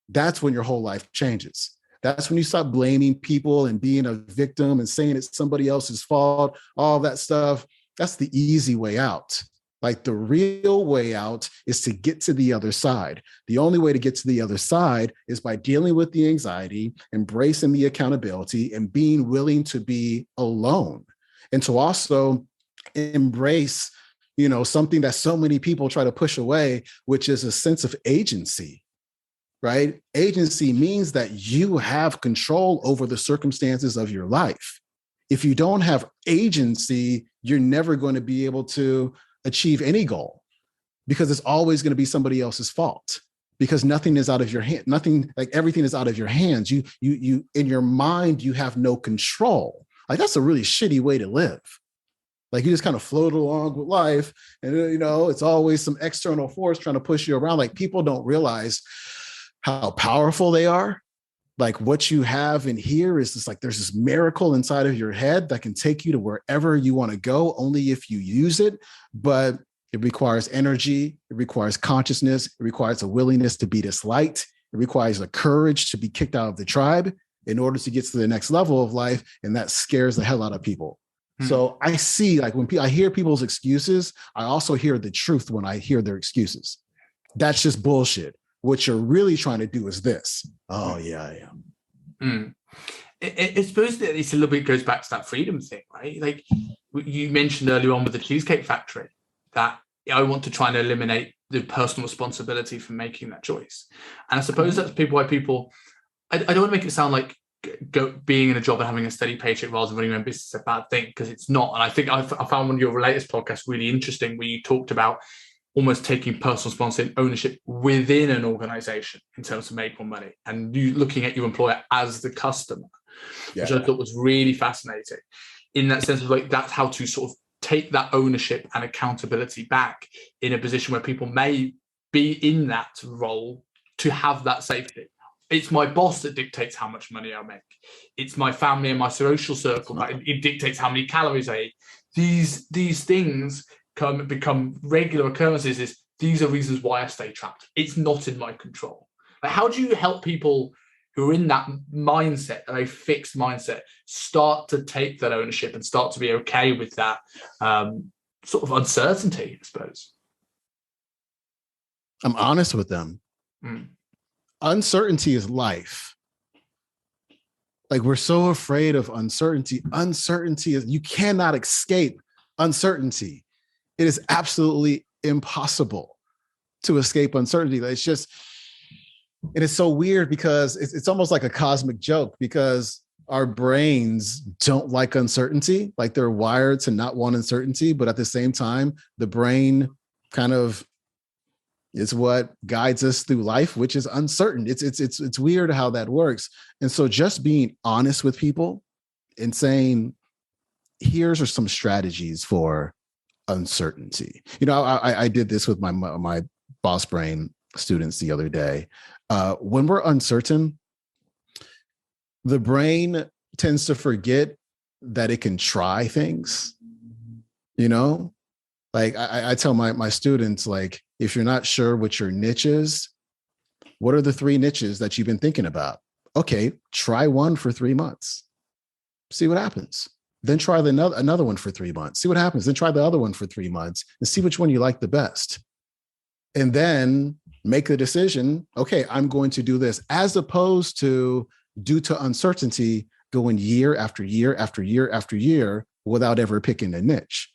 that's when your whole life changes. That's when you stop blaming people and being a victim and saying it's somebody else's fault, all that stuff. That's the easy way out. Like the real way out is to get to the other side. The only way to get to the other side is by dealing with the anxiety, embracing the accountability, and being willing to be alone. And to also embrace, you know, something that so many people try to push away, which is a sense of agency, right? Agency means that you have control over the circumstances of your life. If you don't have agency, you're never going to be able to achieve any goal, because it's always going to be somebody else's fault, because nothing is out of your hand. Nothing, like everything is out of your hands. You in your mind, you have no control. Like that's a really shitty way to live. Like you just kind of float along with life and, you know, it's always some external force trying to push you around. Like people don't realize how powerful they are. Like what you have in here is just like, there's this miracle inside of your head that can take you to wherever you want to go, only if you use it. But it requires energy. It requires consciousness. It requires a willingness to be disliked. It requires a courage to be kicked out of the tribe in order to get to the next level of life. And that scares the hell out of people. So I see, like when I hear people's excuses, I also hear the truth when I hear their excuses. That's just bullshit. What you're really trying to do is this. Oh, yeah, I am. I suppose that it's a little bit goes back to that freedom thing, right? Like you mentioned earlier on with the Cheesecake Factory, that I want to try and eliminate the personal responsibility for making that choice. And I suppose that's why people, I don't want to make it sound like being in a job and having a steady paycheck rather than running your own business is a bad thing, because it's not. And I think I found one of your latest podcasts really interesting, where you talked about almost taking personal responsibility and ownership within an organization in terms of making money, and you looking at your employer as the customer. which I thought was really fascinating. In that sense of like, that's how to sort of take that ownership and accountability back in a position where people may be in that role to have that safety. It's my boss that dictates how much money I make. It's my family and my social circle that it dictates how many calories I eat. These things become regular occurrences. These are reasons why I stay trapped. It's not in my control. Like, how do you help people who are in that mindset, a fixed mindset, start to take that ownership and start to be okay with that sort of uncertainty, I suppose? I'm honest with them. Uncertainty is life. Like, we're so afraid of uncertainty. Uncertainty is, you cannot escape uncertainty. It is absolutely impossible to escape uncertainty. It's just, and it's so weird because it's almost like a cosmic joke, because our brains don't like uncertainty. Like, they're wired to not want uncertainty, but at the same time, the brain kind of is what guides us through life, which is uncertain. It's weird how that works. And so just being honest with people and saying, here's are some strategies for uncertainty. You know, I did this with my boss brain students the other day. When we're uncertain, the brain tends to forget that it can try things, you know? Like, I tell my students, like, if you're not sure what your niche is, what are the 3 niches that you've been thinking about? Okay, try one for 3 months. See what happens. Then try another one for 3 months. See what happens. Then try the other one for 3 months and see which one you like the best. And then make the decision, okay, I'm going to do this, as opposed to, due to uncertainty, going year after year after year after year without ever picking a niche.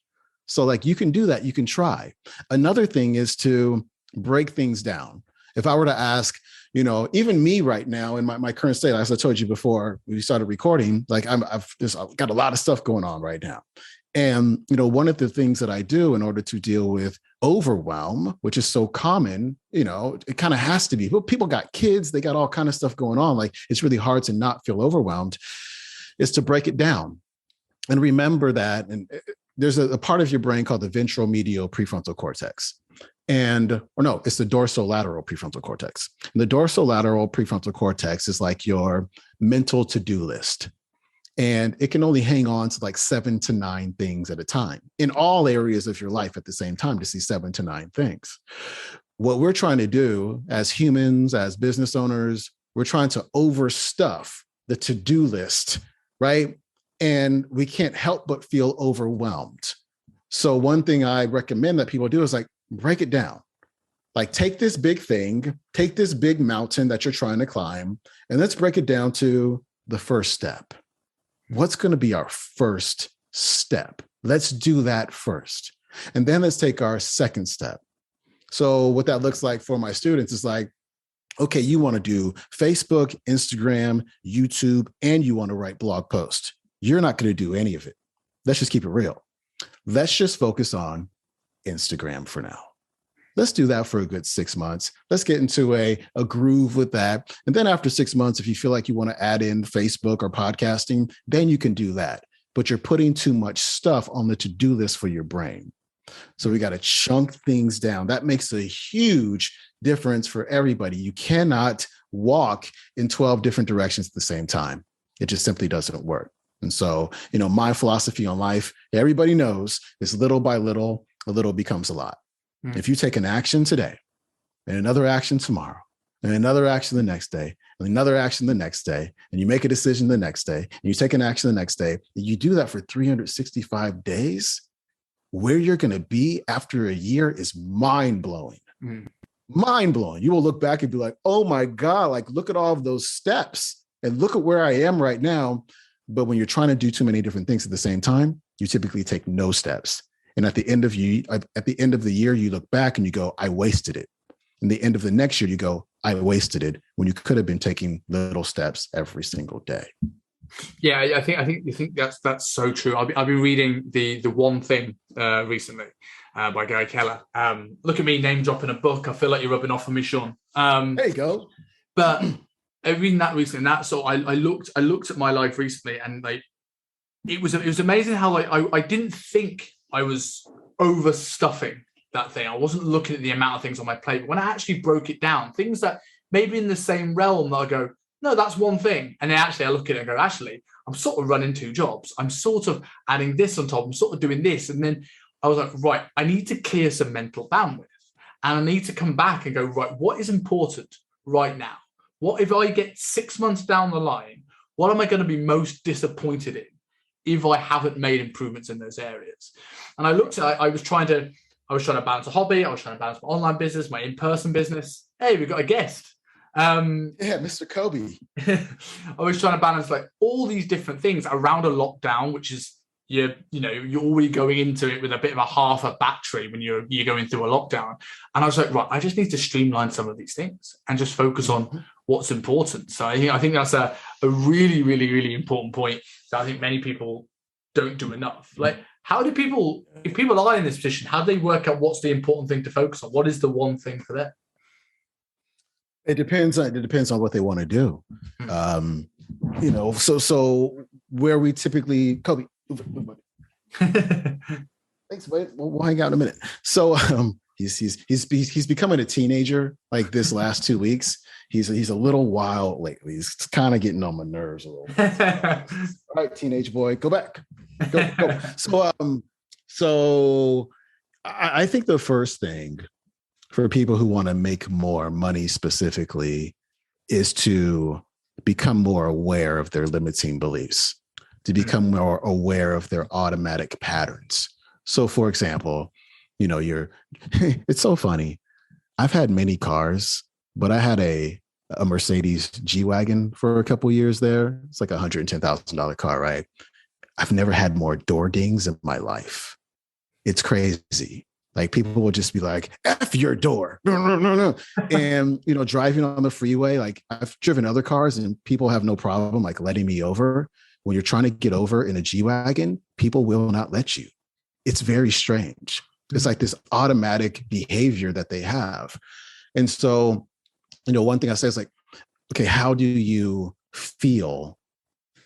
So, like, you can do that. You can try. Another thing is to break things down. If I were to ask, you know, even me right now in my current state, as I told you before we started recording, like, I've got a lot of stuff going on right now. And, you know, one of the things that I do in order to deal with overwhelm, which is so common, you know, it kind of has to be, well, people got kids, they got all kind of stuff going on. Like, it's really hard to not feel overwhelmed, is to break it down and remember that. And there's a part of your brain called the ventromedial prefrontal cortex. It's the dorsolateral prefrontal cortex. And the dorsolateral prefrontal cortex is like your mental to-do list. And it can only hang on to like 7 to 9 things at a time in all areas of your life at the same time, to see 7 to 9 things. What we're trying to do as humans, as business owners, we're trying to overstuff the to-do list, right? And we can't help but feel overwhelmed. So one thing I recommend that people do is, like, break it down. Like, take this big thing, take this big mountain that you're trying to climb, and let's break it down to the first step. What's going to be our first step? Let's do that first. And then let's take our second step. So what that looks like for my students is like, okay, you want to do Facebook, Instagram, YouTube, and you want to write blog posts. You're not going to do any of it. Let's just keep it real. Let's just focus on Instagram for now. Let's do that for a good 6 months. Let's get into a groove with that. And then after 6 months, if you feel like you want to add in Facebook or podcasting, then you can do that. But you're putting too much stuff on the to-do list for your brain. So we got to chunk things down. That makes a huge difference for everybody. You cannot walk in 12 different directions at the same time. It just simply doesn't work. And so, you know, my philosophy on life, everybody knows, is little by little, a little becomes a lot. If you take an action today and another action tomorrow and another action the next day and another action the next day, and you make a decision the next day and you take an action the next day, and you do that for 365 days, where you're going to be after a year is mind-blowing. Mind-blowing. You will look back and be like, oh my God, like, look at all of those steps and look at where I am right now. But when you're trying to do too many different things at the same time, you typically take no steps. And at the end of the year, you look back and you go, I wasted it. And the end of the next year, you go, I wasted it, when you could have been taking little steps every single day. Yeah, I think that's so true. I've been reading the One Thing recently by Gary Keller. Look at me name dropping a book. I feel like you're rubbing off on me, Sean. There you go. But reading that recently, and that, so I looked at my life recently, and like it was amazing how like I didn't think I was overstuffing that thing. I wasn't looking at the amount of things on my plate, but when I actually broke it down, things that maybe in the same realm that I go, no, that's one thing, and then actually I look at it and go, actually, I'm sort of running 2 jobs. I'm sort of adding this on top. I'm sort of doing this, and then I was like, right, I need to clear some mental bandwidth, and I need to come back and go, right, what is important right now? What if I get 6 months down the line? What am I going to be most disappointed in if I haven't made improvements in those areas? And I looked at, I was trying to balance a hobby. I was trying to balance my online business, my in-person business. Hey, we've got a guest. Yeah, Mr. Kobe. I was trying to balance like all these different things around a lockdown, which is you're already going into it with a bit of a half a battery when you're going through a lockdown. And I was like, right, I just need to streamline some of these things and just focus on what's important. So I think that's a really, really, really important point that I think many people don't do enough. Like, how do people, if people are in this position, how do they work out what's the important thing to focus on? What is the one thing for them? It depends on what they want to do. So where we typically, Kobe, thanks, buddy. We'll hang out in a minute. So he's becoming a teenager like this last 2 weeks. He's a little wild lately. He's kind of getting on my nerves a little bit. All right, teenage boy, go back. Go. So I think the first thing for people who want to make more money specifically is to become more aware of their limiting beliefs, to become more aware of their automatic patterns. So for example, it's so funny. I've had many cars, but I had a Mercedes G-Wagon for a couple of years there. It's like $110,000 car, right? I've never had more door dings in my life. It's crazy. Like people will just be like, F your door. No. And, driving on the freeway, like I've driven other cars and people have no problem like letting me over. When you're trying to get over in a G-Wagon, people will not let you. It's very strange. It's like this automatic behavior that they have. And so, one thing I say is like, okay, how do you feel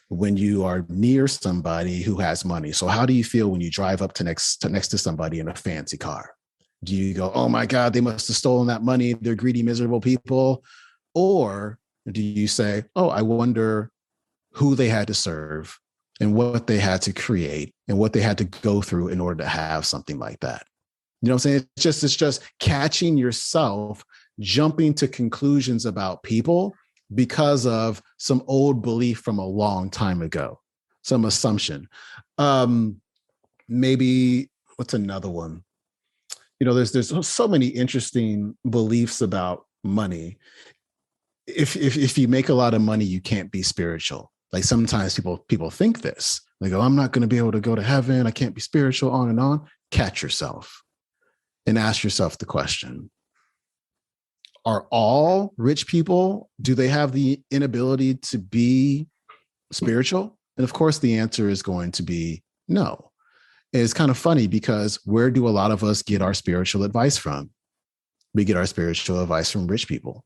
when you are near somebody who has money? So how do you feel when you drive up to next to somebody in a fancy car? Do you go, oh my God, they must have stolen that money, they're greedy, miserable people? Or do you say, oh, I wonder who they had to serve and what they had to create and what they had to go through in order to have something like that? You know what I'm saying? It's just catching yourself jumping to conclusions about people because of some old belief from a long time ago, some assumption. Maybe what's another one? There's so many interesting beliefs about money. If you make a lot of money, you can't be spiritual. Like sometimes people think this. They go, I'm not going to be able to go to heaven. I can't be spiritual, on and on. Catch yourself and ask yourself the question. Are all rich people, do they have the inability to be spiritual? And of course, the answer is going to be no. And it's kind of funny because where do a lot of us get our spiritual advice from? We get our spiritual advice from rich people.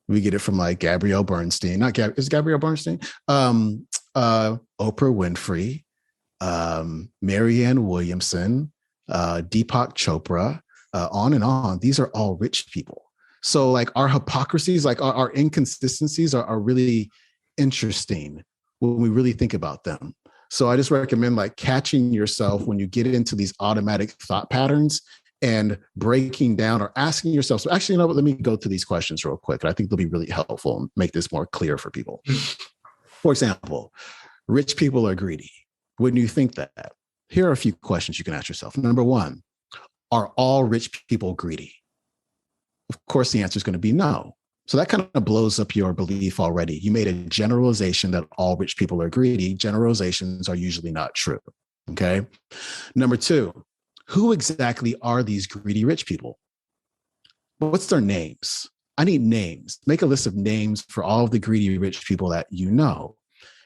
We get it from like Gabrielle Bernstein, is Gabrielle Bernstein? Oprah Winfrey, Marianne Williamson, Deepak Chopra, on and on. These are all rich people. So like our hypocrisies, like our inconsistencies are really interesting when we really think about them. So I just recommend like catching yourself when you get into these automatic thought patterns and breaking down or asking yourself. So actually, let me go to these questions real quick. I think they'll be really helpful and make this more clear for people. For example, rich people are greedy. When you think that, here are a few questions you can ask yourself. Number one, are all rich people greedy? Of course, the answer is going to be no. So that kind of blows up your belief already. You made a generalization that all rich people are greedy. Generalizations are usually not true. Okay. Number two, who exactly are these greedy rich people? What's their names? I need names. Make a list of names for all of the greedy rich people that you know.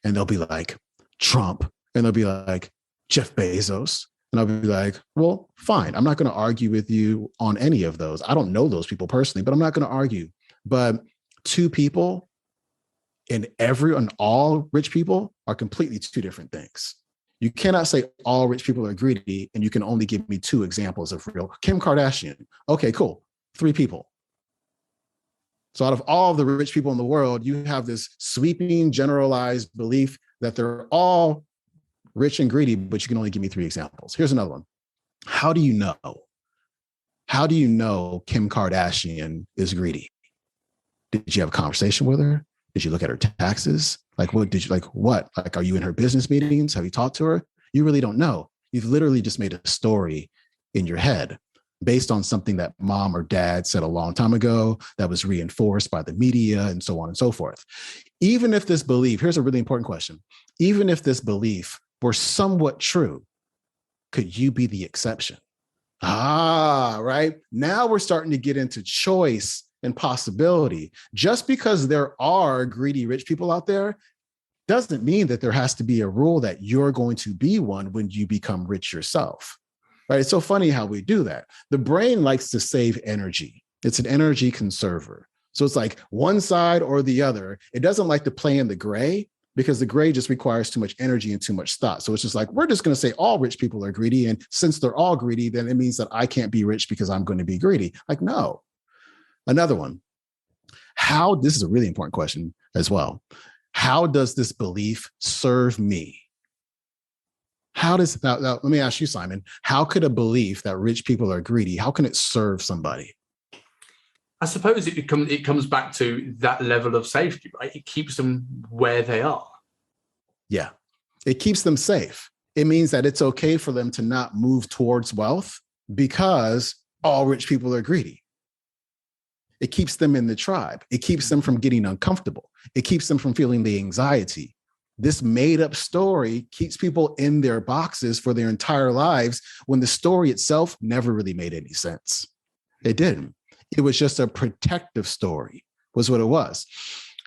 And they'll be like Trump, and they'll be like Jeff Bezos. And I'll be like, well, fine. I'm not going to argue with you on any of those. I don't know those people personally, but I'm not going to argue. But two people And all rich people are completely two different things. You cannot say all rich people are greedy and you can only give me two examples of real. Kim Kardashian. Okay, cool. 3 people. So out of all of the rich people in the world, you have this sweeping, generalized belief that they're all rich and greedy, but you can only give me 3 examples. Here's another one. How do you know? How do you know Kim Kardashian is greedy? Did you have a conversation with her? Did you look at her taxes? Like, what did you like? What? Like, are you in her business meetings? Have you talked to her? You really don't know. You've literally just made a story in your head based on something that mom or dad said a long time ago that was reinforced by the media and so on and so forth. Even if this belief, here's a really important question. Even if this belief were somewhat true, could you be the exception? Right. Now we're starting to get into choice and possibility. Just because there are greedy rich people out there doesn't mean that there has to be a rule that you're going to be one when you become rich yourself. Right? It's so funny how we do that. The brain likes to save energy. It's an energy conserver. So it's like one side or the other. It doesn't like to play in the gray because the gray just requires too much energy and too much thought. So it's just like, we're just going to say all rich people are greedy. And since they're all greedy, then it means that I can't be rich because I'm going to be greedy. Like, no. Another one. This is a really important question as well. How does this belief serve me? Now, let me ask you, Simon, how could a belief that rich people are greedy, how can it serve somebody? I suppose it comes back to that level of safety, right? It keeps them where they are. Yeah, it keeps them safe. It means that it's okay for them to not move towards wealth because all rich people are greedy. It keeps them in the tribe. It keeps them from getting uncomfortable. It keeps them from feeling the anxiety. This made up story keeps people in their boxes for their entire lives when the story itself never really made any sense. It didn't. It was just a protective story, was what it was.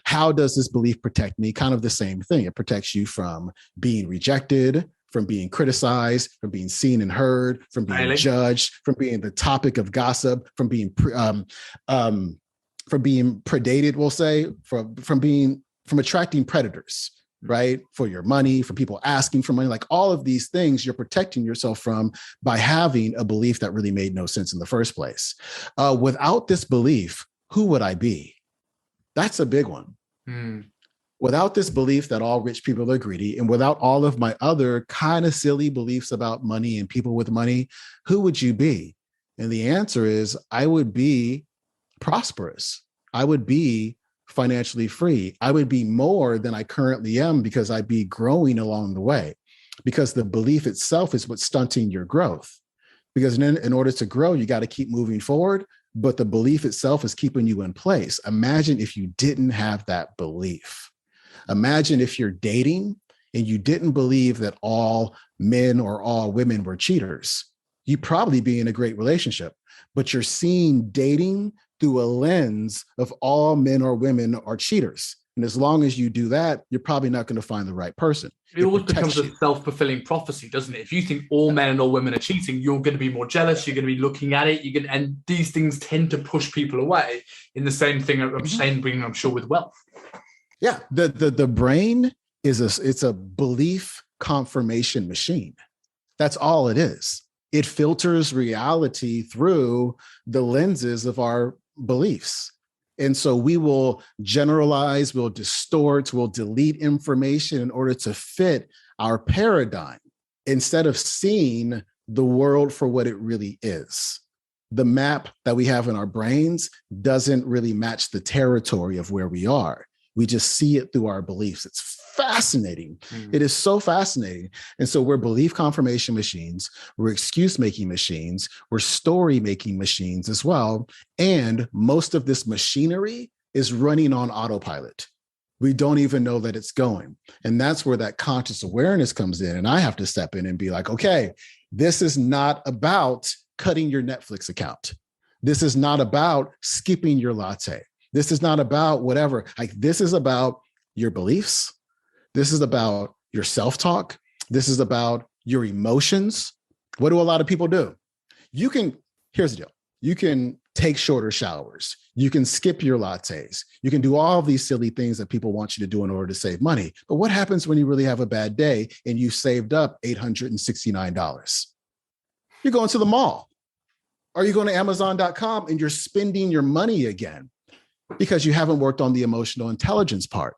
How does this belief protect me? Kind of the same thing. It protects you from being rejected, from being criticized, from being seen and heard, from being judged, from being the topic of gossip, from being predated, we'll say, from attracting predators, right? For your money, for people asking for money, like all of these things you're protecting yourself from by having a belief that really made no sense in the first place. Without this belief, who would I be? That's a big one. Without this belief that all rich people are greedy, and without all of my other kind of silly beliefs about money and people with money, who would you be? And the answer is, I would be prosperous. I would be financially free. I would be more than I currently am because I'd be growing along the way, because the belief itself is what's stunting your growth. Because in order to grow, you got to keep moving forward, but the belief itself is keeping you in place. Imagine if you didn't have that belief. Imagine if you're dating and you didn't believe that all men or all women were cheaters. You'd probably be in a great relationship, but you're seeing dating through a lens of all men or women are cheaters. And as long as you do that, you're probably not going to find the right person. It always becomes a self-fulfilling prophecy, doesn't it? If you think all men and all women are cheating, you're going to be more jealous. You're going to be looking at it. And these things tend to push people away. In the same thing, I'm sure, with wealth. Yeah, the brain it's a belief confirmation machine. That's all it is. It filters reality through the lenses of our beliefs. And so we will generalize, we'll distort, we'll delete information in order to fit our paradigm instead of seeing the world for what it really is. The map that we have in our brains doesn't really match the territory of where we are. We just see it through our beliefs. It's fascinating. It is so fascinating. And so we're belief confirmation machines. We're excuse-making machines. We're story-making machines as well. And most of this machinery is running on autopilot. We don't even know that it's going. And that's where that conscious awareness comes in. And I have to step in and be like, okay, this is not about cutting your Netflix account. This is not about skipping your latte. This is not about whatever. Like, this is about your beliefs. This is about your self-talk. This is about your emotions. What do a lot of people do? Here's the deal. You can take shorter showers. You can skip your lattes. You can do all these silly things that people want you to do in order to save money. But what happens when you really have a bad day and you saved up $869? You're going to the mall. Or you're going to Amazon.com and you're spending your money again because you haven't worked on the emotional intelligence part.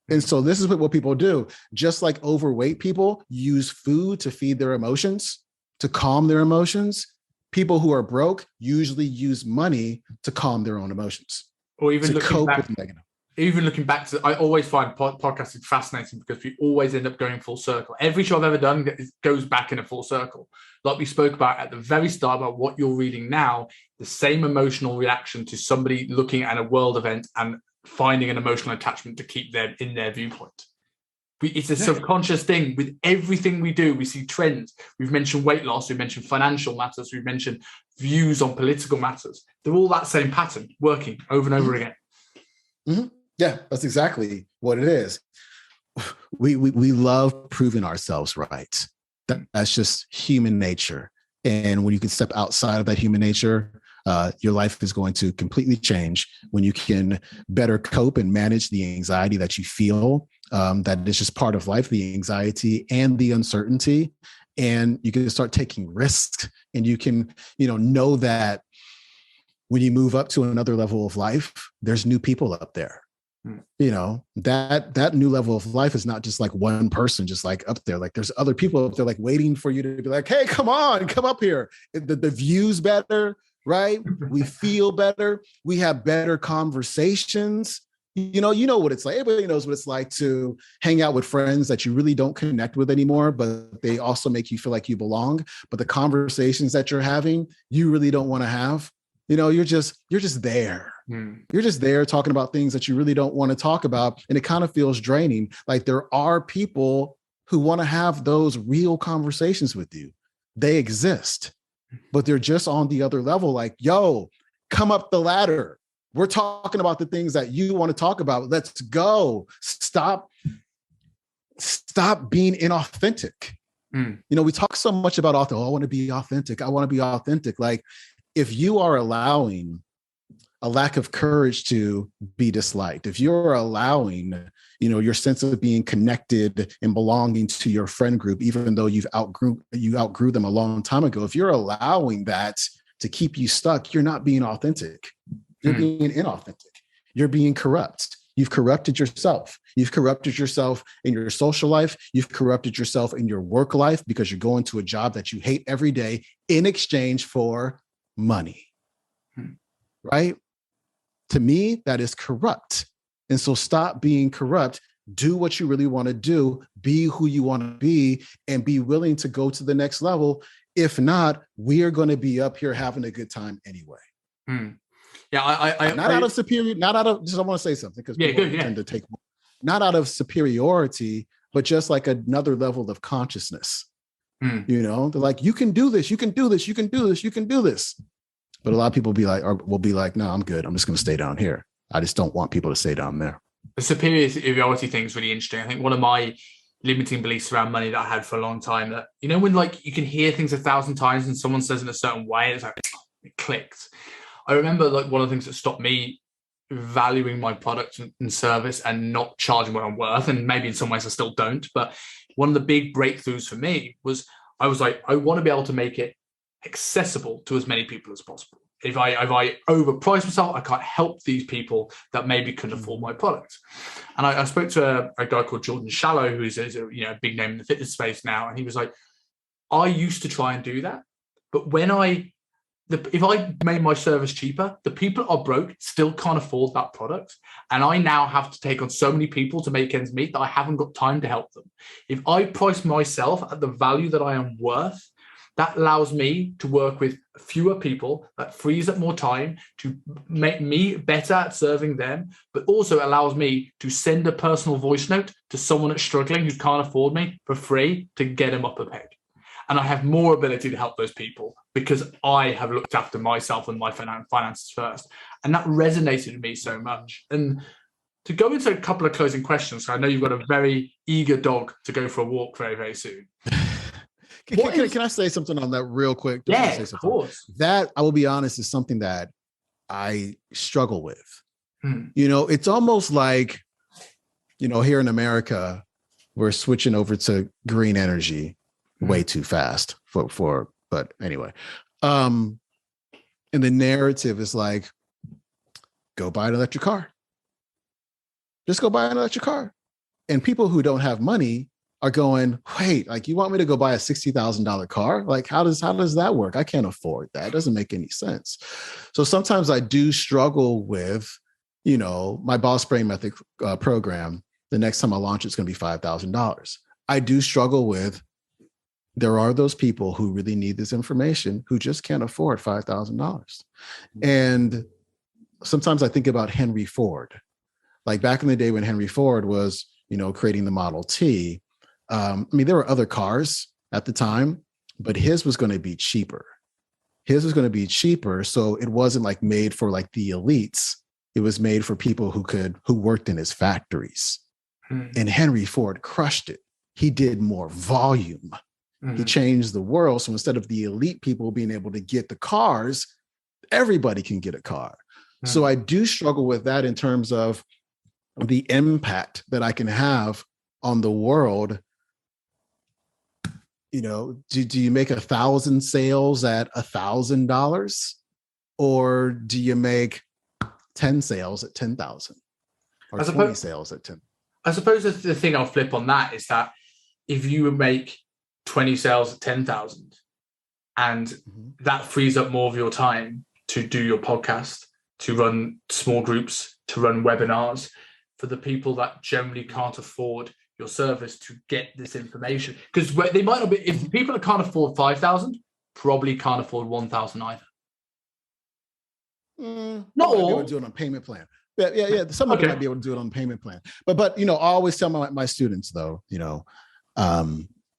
And so this is what people do. Just like overweight people use food to feed their emotions, to calm their emotions, people who are broke usually use money to calm their own emotions. Or even to looking cope back, with negative. even looking back to, I always find podcasting fascinating because we always end up going full circle. Every show I've ever done goes back in a full circle. Like we spoke about at the very start about what you're reading now, the same emotional reaction to somebody looking at a world event and finding an emotional attachment to keep them in their viewpoint. It's a subconscious thing with everything we do. We see trends. We've mentioned weight loss. We've mentioned financial matters. We've mentioned views on political matters. They're all that same pattern working over and over again. Mm-hmm. Yeah, that's exactly what it is. We love proving ourselves right. That's just human nature. And when you can step outside of that human nature, your life is going to completely change when you can better cope and manage the anxiety that you feel. That is just part of life, the anxiety and the uncertainty. And you can start taking risks, and you can, know that when you move up to another level of life, there's new people up there. That new level of life is not just like one person, just like up there. Like there's other people up there, like waiting for you to be like, hey, come on, come up here. The view's better, right? We feel better. We have better conversations. You know what it's like. Everybody knows what it's like to hang out with friends that you really don't connect with anymore, but they also make you feel like you belong. But the conversations that you're having, you really don't want to have. You're just there. You're just there talking about things that you really don't want to talk about. And it kind of feels draining. Like there are people who want to have those real conversations with you. They exist, but they're just on the other level. Like, yo, come up the ladder. We're talking about the things that you want to talk about. Let's go. Stop being inauthentic. We talk so much about I want to be authentic. I want to be authentic. Like if you are allowing a lack of courage to be disliked, if you're allowing, your sense of being connected and belonging to your friend group, even though you outgrew them a long time ago, if you're allowing that to keep you stuck, you're not being authentic. You're being inauthentic. You're being corrupt. You've corrupted yourself. You've corrupted yourself in your social life. You've corrupted yourself in your work life because you're going to a job that you hate every day in exchange for money. Right? To me, that is corrupt. And so stop being corrupt. Do what you really want to do. Be who you want to be and be willing to go to the next level. If not, we are going to be up here having a good time anyway. Yeah, I out of superior, not out of, just I want to say something because people tend to take, not out of superiority, but just like another level of consciousness. They're like, you can do this, you can do this, you can do this, you can do this. But a lot of people will be like, no, I'm good. I'm just going to stay down here. I just don't want people to stay down there. The superiority thing is really interesting. I think one of my limiting beliefs around money that I had for a long time, that, when like you can hear things 1,000 times and someone says in a certain way, it's like, it clicked. I remember like one of the things that stopped me valuing my product and service and not charging what I'm worth, and maybe in some ways I still don't, but one of the big breakthroughs for me was I was like, I want to be able to make it accessible to as many people as possible. If I overprice myself, I can't help these people that maybe couldn't afford my product. And I spoke to a guy called Jordan Shallow, who's a big name in the fitness space now, and he was like, I used to try and do that, but if I made my service cheaper, the people are broke, still can't afford that product. And I now have to take on so many people to make ends meet that I haven't got time to help them. If I price myself at the value that I am worth, that allows me to work with fewer people, that frees up more time to make me better at serving them, but also allows me to send a personal voice note to someone that's struggling who can't afford me for free to get them up a peg. And I have more ability to help those people because I have looked after myself and my finances first. And that resonated with me so much. And to go into a couple of closing questions, so I know you've got a very eager dog to go for a walk very, very soon. Can I say something on that real quick? Yeah, of course. That, I will be honest, is something that I struggle with. Hmm. It's almost like, here in America, we're switching over to green energy way too fast but anyway. And the narrative is like, go buy an electric car. Just go buy an electric car. And people who don't have money are going, wait, like, you want me to go buy a $60,000 car? Like, how does that work? I can't afford that. It doesn't make any sense. So sometimes I do struggle with, my Boss Brain Method program. The next time I launch, it's going to be $5,000. I do struggle with, there are those people who really need this information who just can't afford $5,000. And sometimes I think about Henry Ford. Like back in the day when Henry Ford was, creating the Model T, there were other cars at the time, but his was going to be cheaper. So it wasn't like made for like the elites. It was made for people who worked in his factories. And Henry Ford crushed it. He did more volume. He changed the world. So instead of the elite people being able to get the cars, everybody can get a car. So I do struggle with that in terms of the impact that I can have on the world. Do you make 1,000 sales at $1,000, or do you make 10 sales at 10,000, or 20 sales at 10? I suppose the thing I'll flip on that is that if you make 20 sales at 10,000, and that frees up more of your time to do your podcast, to run small groups, to run webinars, for the people that generally can't afford your service to get this information. Because they might not be, if people that can't afford 5,000, probably can't afford 1,000 either. Not all. Be able to do it on payment plan. Yeah. Some of them might be able to do it on payment plan. But I always tell my students though,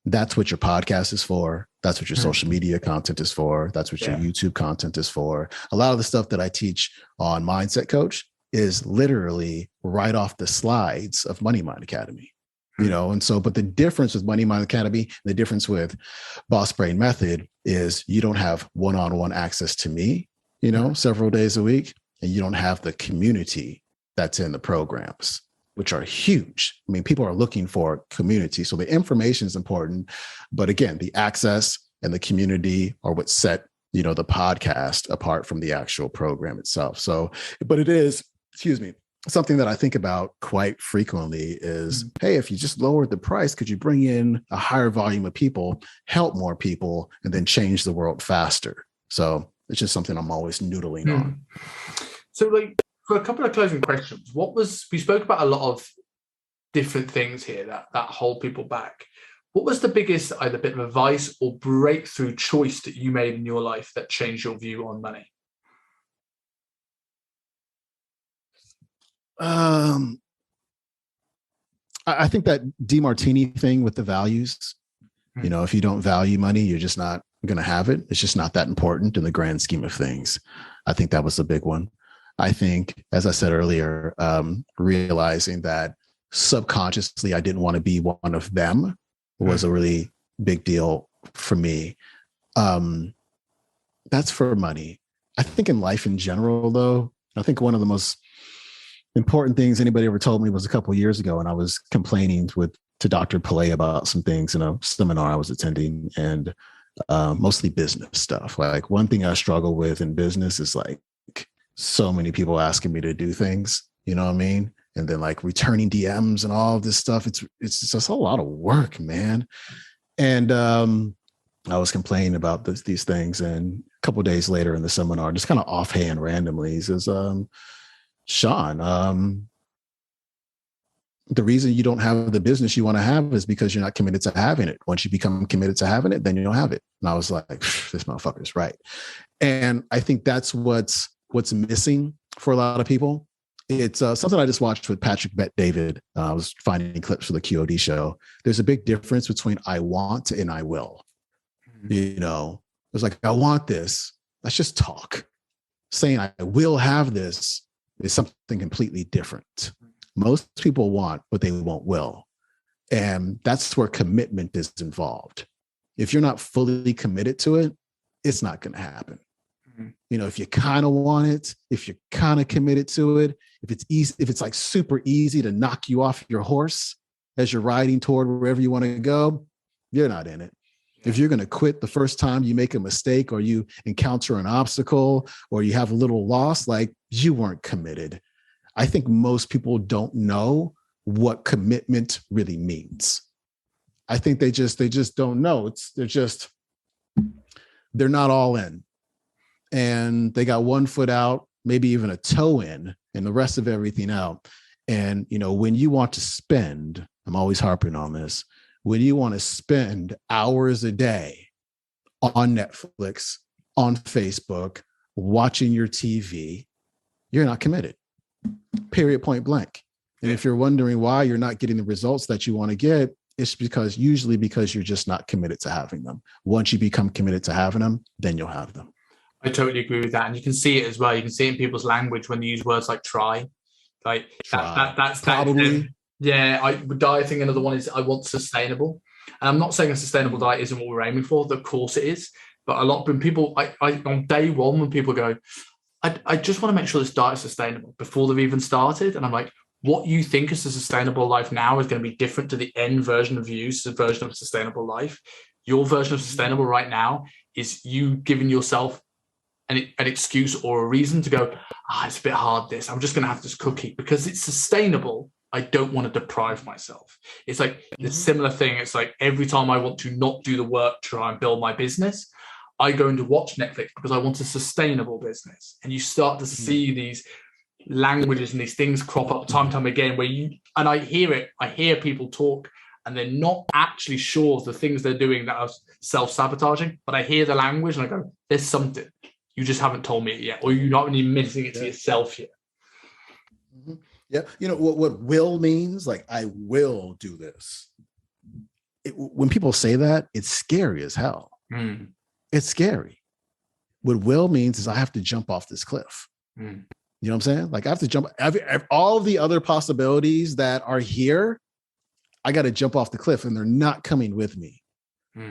that's what your podcast is for. That's what your social media content is for. That's what your YouTube content is for. A lot of the stuff that I teach on Mindset Coach is literally right off the slides of Money Mind Academy, and so, but the difference with Money Mind Academy, the difference with Boss Brain Method is you don't have one-on-one access to me, several days a week, and you don't have the community that's in the programs, which are huge. People are looking for community. So the information is important, but again, the access and the community are what set, the podcast apart from the actual program itself. So, but it is, something that I think about quite frequently is, hey, if you just lowered the price, could you bring in a higher volume of people, help more people, and then change the world faster? So it's just something I'm always noodling on. So for a couple of closing questions, we spoke about a lot of different things here that hold people back. What was the biggest either bit of advice or breakthrough choice that you made in your life that changed your view on money? I think that DeMartini thing with the values, if you don't value money, you're just not going to have it. It's just not that important in the grand scheme of things. I think that was the big one. I think, as I said earlier, realizing that subconsciously I didn't want to be one of them was a really big deal for me. That's for money. I think in life in general, though, I think one of the most important things anybody ever told me was a couple of years ago, and I was complaining to Dr. Pillay about some things in a seminar I was attending, and mostly business stuff. Like one thing I struggle with in business is like so many people asking me to do things, you know what I mean? And then like returning DMs and all of this stuff. It's just a lot of work, man. And I was complaining about these things, and a couple of days later in the seminar, just kind of offhand randomly, he says, Sean, the reason you don't have the business you want to have is because you're not committed to having it. Once you become committed to having it, then you don't have it. And I was like, this motherfucker's right. And I think that's what's missing for a lot of people. It's something I just watched with Patrick Bet-David. I was finding clips for the QOD show. There's a big difference between I want and I will. It's like, I want this. That's just talk. Saying I will have this is something completely different. Most people want, but they won't will. And that's where commitment is involved. If you're not fully committed to it, it's not going to happen. You know, if you kind of want it, if you're kind of committed to it, if it's easy, if it's like super easy to knock you off your horse as you're riding toward wherever you want to go, you're not in it. If you're going to quit the first time you make a mistake or you encounter an obstacle or you have a little loss, like you weren't committed. I think most people don't know what commitment really means. I think they just don't know. They're not all in. And they got one foot out, maybe even a toe in, and the rest of everything out. And, you know, when you want to spend, I'm always harping on this, when you want to spend hours a day on Netflix, on Facebook, watching your TV, you're not committed, period, point blank. And if you're wondering why you're not getting the results that you want to get, it's usually because you're just not committed to having them. Once you become committed to having them, then you'll have them. I totally agree with that. And you can see it as well. You can see it in people's language when they use words like try. Like that's probably. I think another one is I want sustainable. And I'm not saying a sustainable diet isn't what we're aiming for. Of course it is. But a lot when people, on day one, when people go, I just want to make sure this diet is sustainable before they've even started. And I'm like, what you think is a sustainable life now is going to be different to the end version of you, the version of a sustainable life. Your version of sustainable right now is you giving yourself an excuse or a reason to go, it's a bit hard this. I'm just going to have this cookie because it's sustainable. I don't want to deprive myself. It's like the similar thing. It's like every time I want to not do the work to try and build my business, I go into watch Netflix because I want a sustainable business. And you start to see these languages and these things crop up time and time again where I hear people talk and they're not actually sure of the things they're doing that are self-sabotaging, but I hear the language and I go, there's something. You just haven't told me it yet, or you're not even admitting it to yourself yet. Yeah. You know, what will means, like, I will do this. When people say that, it's scary as hell. It's scary. What will means is I have to jump off this cliff. You know what I'm saying? Like I have to jump. All of the other possibilities that are here, I got to jump off the cliff and they're not coming with me.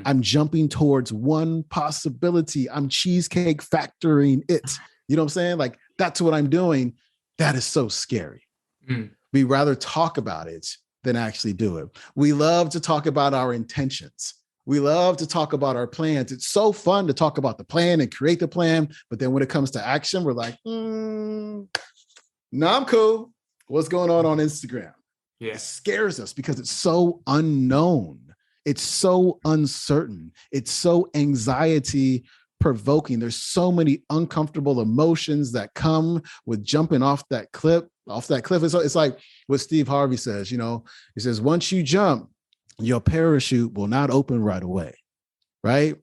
I'm jumping towards one possibility. I'm cheesecake factoring it. You know what I'm saying? Like that's what I'm doing. That is so scary. We rather talk about it than actually do it. We love to talk about our intentions. We love to talk about our plans. It's so fun to talk about the plan and create the plan. But then when it comes to action, we're like, no, I'm cool. What's going on Instagram? It scares us because it's so unknown. It's so uncertain. It's so anxiety provoking. There's so many uncomfortable emotions that come with jumping off that cliff. It's like what Steve Harvey says, you know, he says, once you jump, your parachute will not open right away. Right.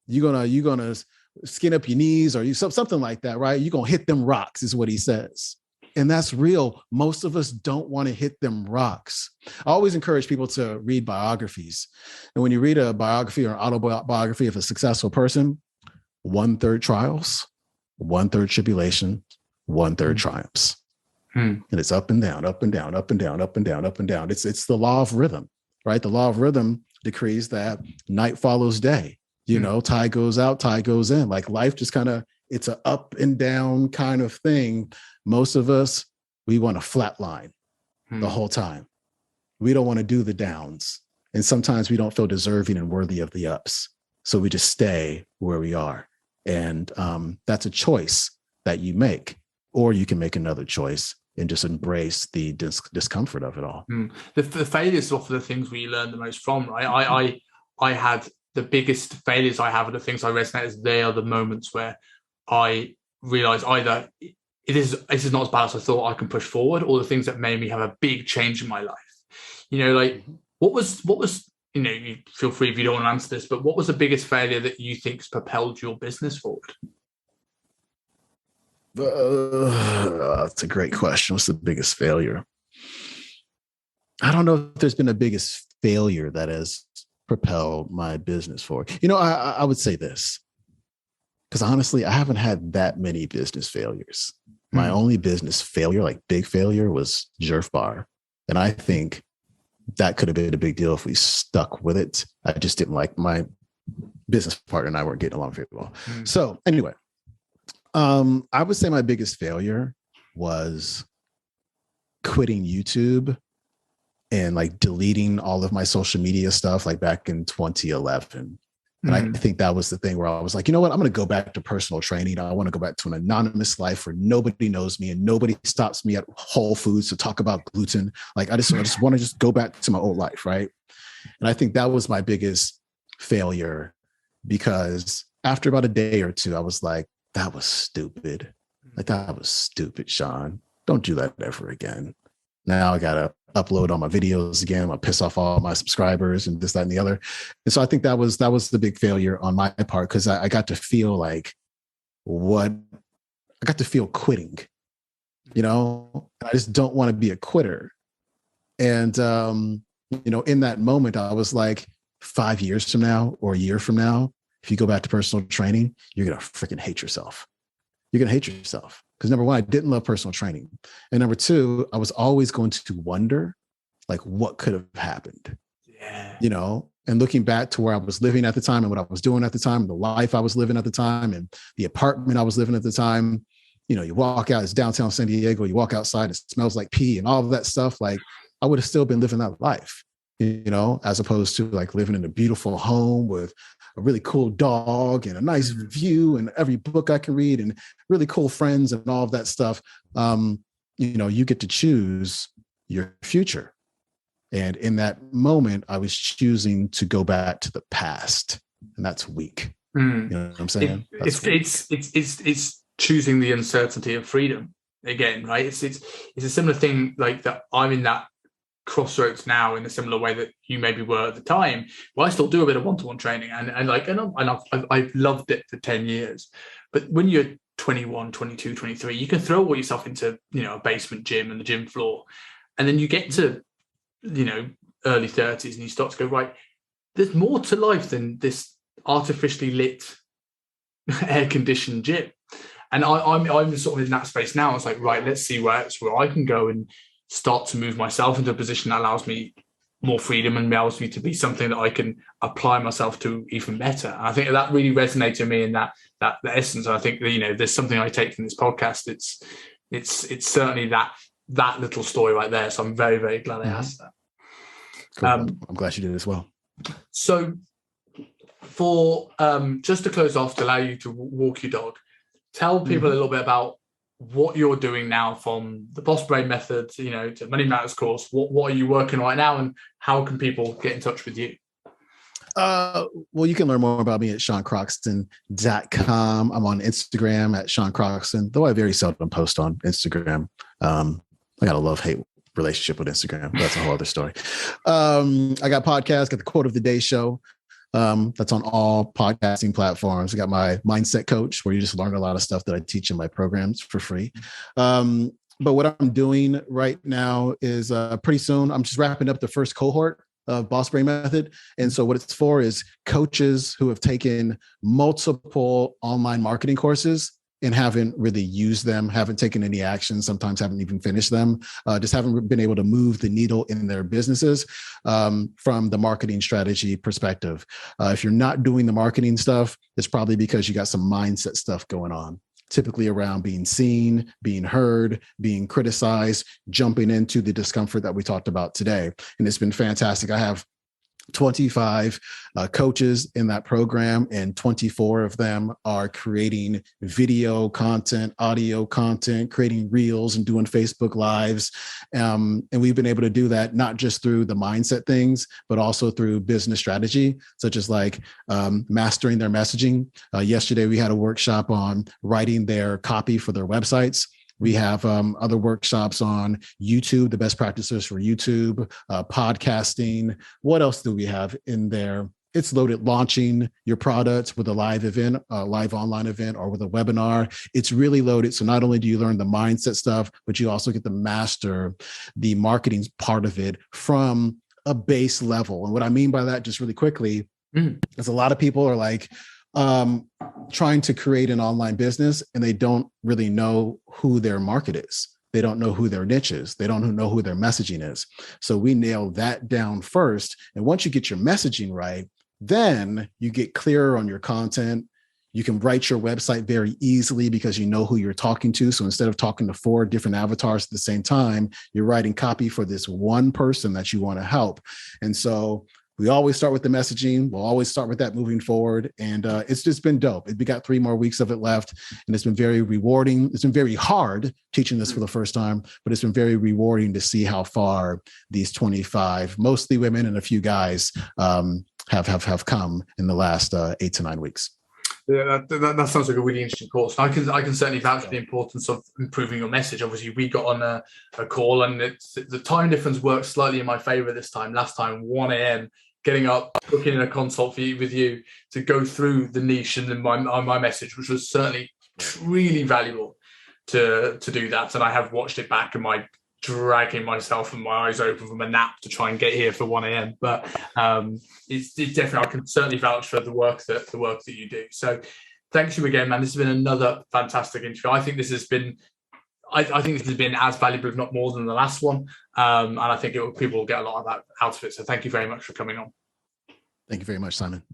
You're going to skin up your knees or something like that. Right. You're going to hit them rocks is what he says. And that's real. Most of us don't want to hit them rocks. I always encourage people to read biographies. And when you read a biography or autobiography of a successful person, 1/3 trials, 1/3 tribulation, 1/3 triumphs. And it's up and down, up and down, up and down, up and down, up and down. It's the law of rhythm, right? The law of rhythm decrees that night follows day. You know, tide goes out, tide goes in. Like life just kind of, it's an up and down kind of thing. Most of us, we want to flatline the whole time. We don't want to do the downs. And sometimes we don't feel deserving and worthy of the ups. So we just stay where we are. And that's a choice that you make, or you can make another choice and just embrace the discomfort of it all. The failures are often the things we learn the most from, right? I had the biggest failures I have are the things I resonate as they are the moments where I realize either this is not as bad as I thought I can push forward, or the things that made me have a big change in my life. You know, like what was, you know, you feel free if you don't want to answer this, but what was the biggest failure that you think has propelled your business forward? That's a great question. What's the biggest failure? I don't know if there's been a biggest failure that has propelled my business forward. You know, I would say this, because honestly, I haven't had that many business failures. My only business failure, like big failure, was Jerf Bar. And I think that could have been a big deal if we stuck with it. I just didn't like my business partner and I weren't getting along very well. So anyway, I would say my biggest failure was quitting YouTube and like deleting all of my social media stuff like back in 2011. And I think that was the thing where I was like, you know what? I'm going to go back to personal training. I want to go back to an anonymous life where nobody knows me and nobody stops me at Whole Foods to talk about gluten. Like I just want to just go back to my old life. Right. And I think that was my biggest failure, because after about a day or two, I was like, that was stupid. Like that was stupid, Sean. Don't do that ever again. Now I got to upload all my videos again. I'll piss off all my subscribers and this, that, and the other. And so I think that was the big failure on my part, because I got to feel like I got to feel quitting, you know, I just don't want to be a quitter. And, you know, in that moment, I was like, 5 years from now or a year from now, if you go back to personal training, you're going to freaking hate yourself. You're going to hate yourself. Because number one, I didn't love personal training. And number two, I was always going to wonder, like, what could have happened? Yeah. You know, and looking back to where I was living at the time and what I was doing at the time, and the life I was living at the time and the apartment I was living at the time, you know, you walk out, it's downtown San Diego, you walk outside, it smells like pee and all of that stuff. Like I would have still been living that life, you know, as opposed to like living in a beautiful home with a really cool dog and a nice view and every book I can read and really cool friends and all of that stuff. You know, you get to choose your future. And in that moment, I was choosing to go back to the past, and that's weak. You know what I'm saying? It's choosing the uncertainty of freedom again, right? It's a similar thing like that. I'm in that crossroads now in a similar way that you maybe were at the time. Well, I still do a bit of one-to-one training, and I've loved it for 10 years. But when you're 21, 22, 23, you can throw all yourself into, you know, a basement gym and the gym floor, and then you get to, you know, early 30s and you start to go, right, there's more to life than this artificially lit air-conditioned gym. And I'm sort of in that space now. It's like, right, let's see where I can go and start to move myself into a position that allows me more freedom and allows me to be something that I can apply myself to even better. And I think that really resonated with me in that the essence. And I think that, you know, there's something I take from this podcast. It's certainly that little story right there. So I'm very, very glad I asked that. Cool. I'm glad you did as well. So for just to close off, to allow you to walk your dog, tell people a little bit about what you're doing now, from the Boss Brain method, you know, to Money Matters course. What are you working right now, and how can people get in touch with you? Well, you can learn more about me at SeanCroxton.com. I'm on Instagram at Sean Croxton, though I very seldom post on Instagram. I got a love-hate relationship with Instagram. That's a whole other story. I got podcasts, got the Quote of the Day show. That's on all podcasting platforms. I got my mindset coach, where you just learn a lot of stuff that I teach in my programs for free. But what I'm doing right now is pretty soon, I'm just wrapping up the first cohort of Boss Brain Method. And so what it's for is coaches who have taken multiple online marketing courses and haven't really used them, haven't taken any action, sometimes haven't even finished them, just haven't been able to move the needle in their businesses from the marketing strategy perspective. If you're not doing the marketing stuff, it's probably because you got some mindset stuff going on, typically around being seen, being heard, being criticized, jumping into the discomfort that we talked about today. And it's been fantastic. I have 25 coaches in that program, and 24 of them are creating video content, audio content, creating reels and doing Facebook Lives. And we've been able to do that not just through the mindset things, but also through business strategy, such as like mastering their messaging. Yesterday, we had a workshop on writing their copy for their websites. We have other workshops on YouTube, the best practices for YouTube, podcasting. What else do we have in there? It's loaded. Launching your product with a live event, a live online event, or with a webinar. It's really loaded. So not only do you learn the mindset stuff, but you also get to master the marketing part of it from a base level. And what I mean by that, just really quickly, is a lot of people are like, trying to create an online business, and they don't really know who their market is. They don't know who their niche is. They don't know who their messaging is. So we nail that down first. And once you get your messaging right, then you get clearer on your content. You can write your website very easily because you know who you're talking to. So instead of talking to 4 different avatars at the same time, you're writing copy for this one person that you want to help. And so we always start with the messaging. We'll always start with that moving forward. And it's just been dope. We got 3 more weeks of it left. And it's been very rewarding. It's been very hard teaching this for the first time, but it's been very rewarding to see how far these 25, mostly women and a few guys, have come in the last 8 to 9 weeks. Yeah, that sounds like a really interesting course. I can certainly vouch for the importance of improving your message. Obviously, we got on a call, and the time difference worked slightly in my favor this time. Last time, 1 a.m., getting up, booking in a consult with you to go through the niche and my message, which was certainly really valuable to do that. And I have watched it back, and dragging myself and my eyes open from a nap to try and get here for 1 a.m. But it's definitely, I can certainly vouch for the work that you do. So thanks you again, man. This has been another fantastic interview. I think this has been as valuable, if not more, than the last one. And I think people will get a lot of that out of it. So thank you very much for coming on. Thank you very much, Simon.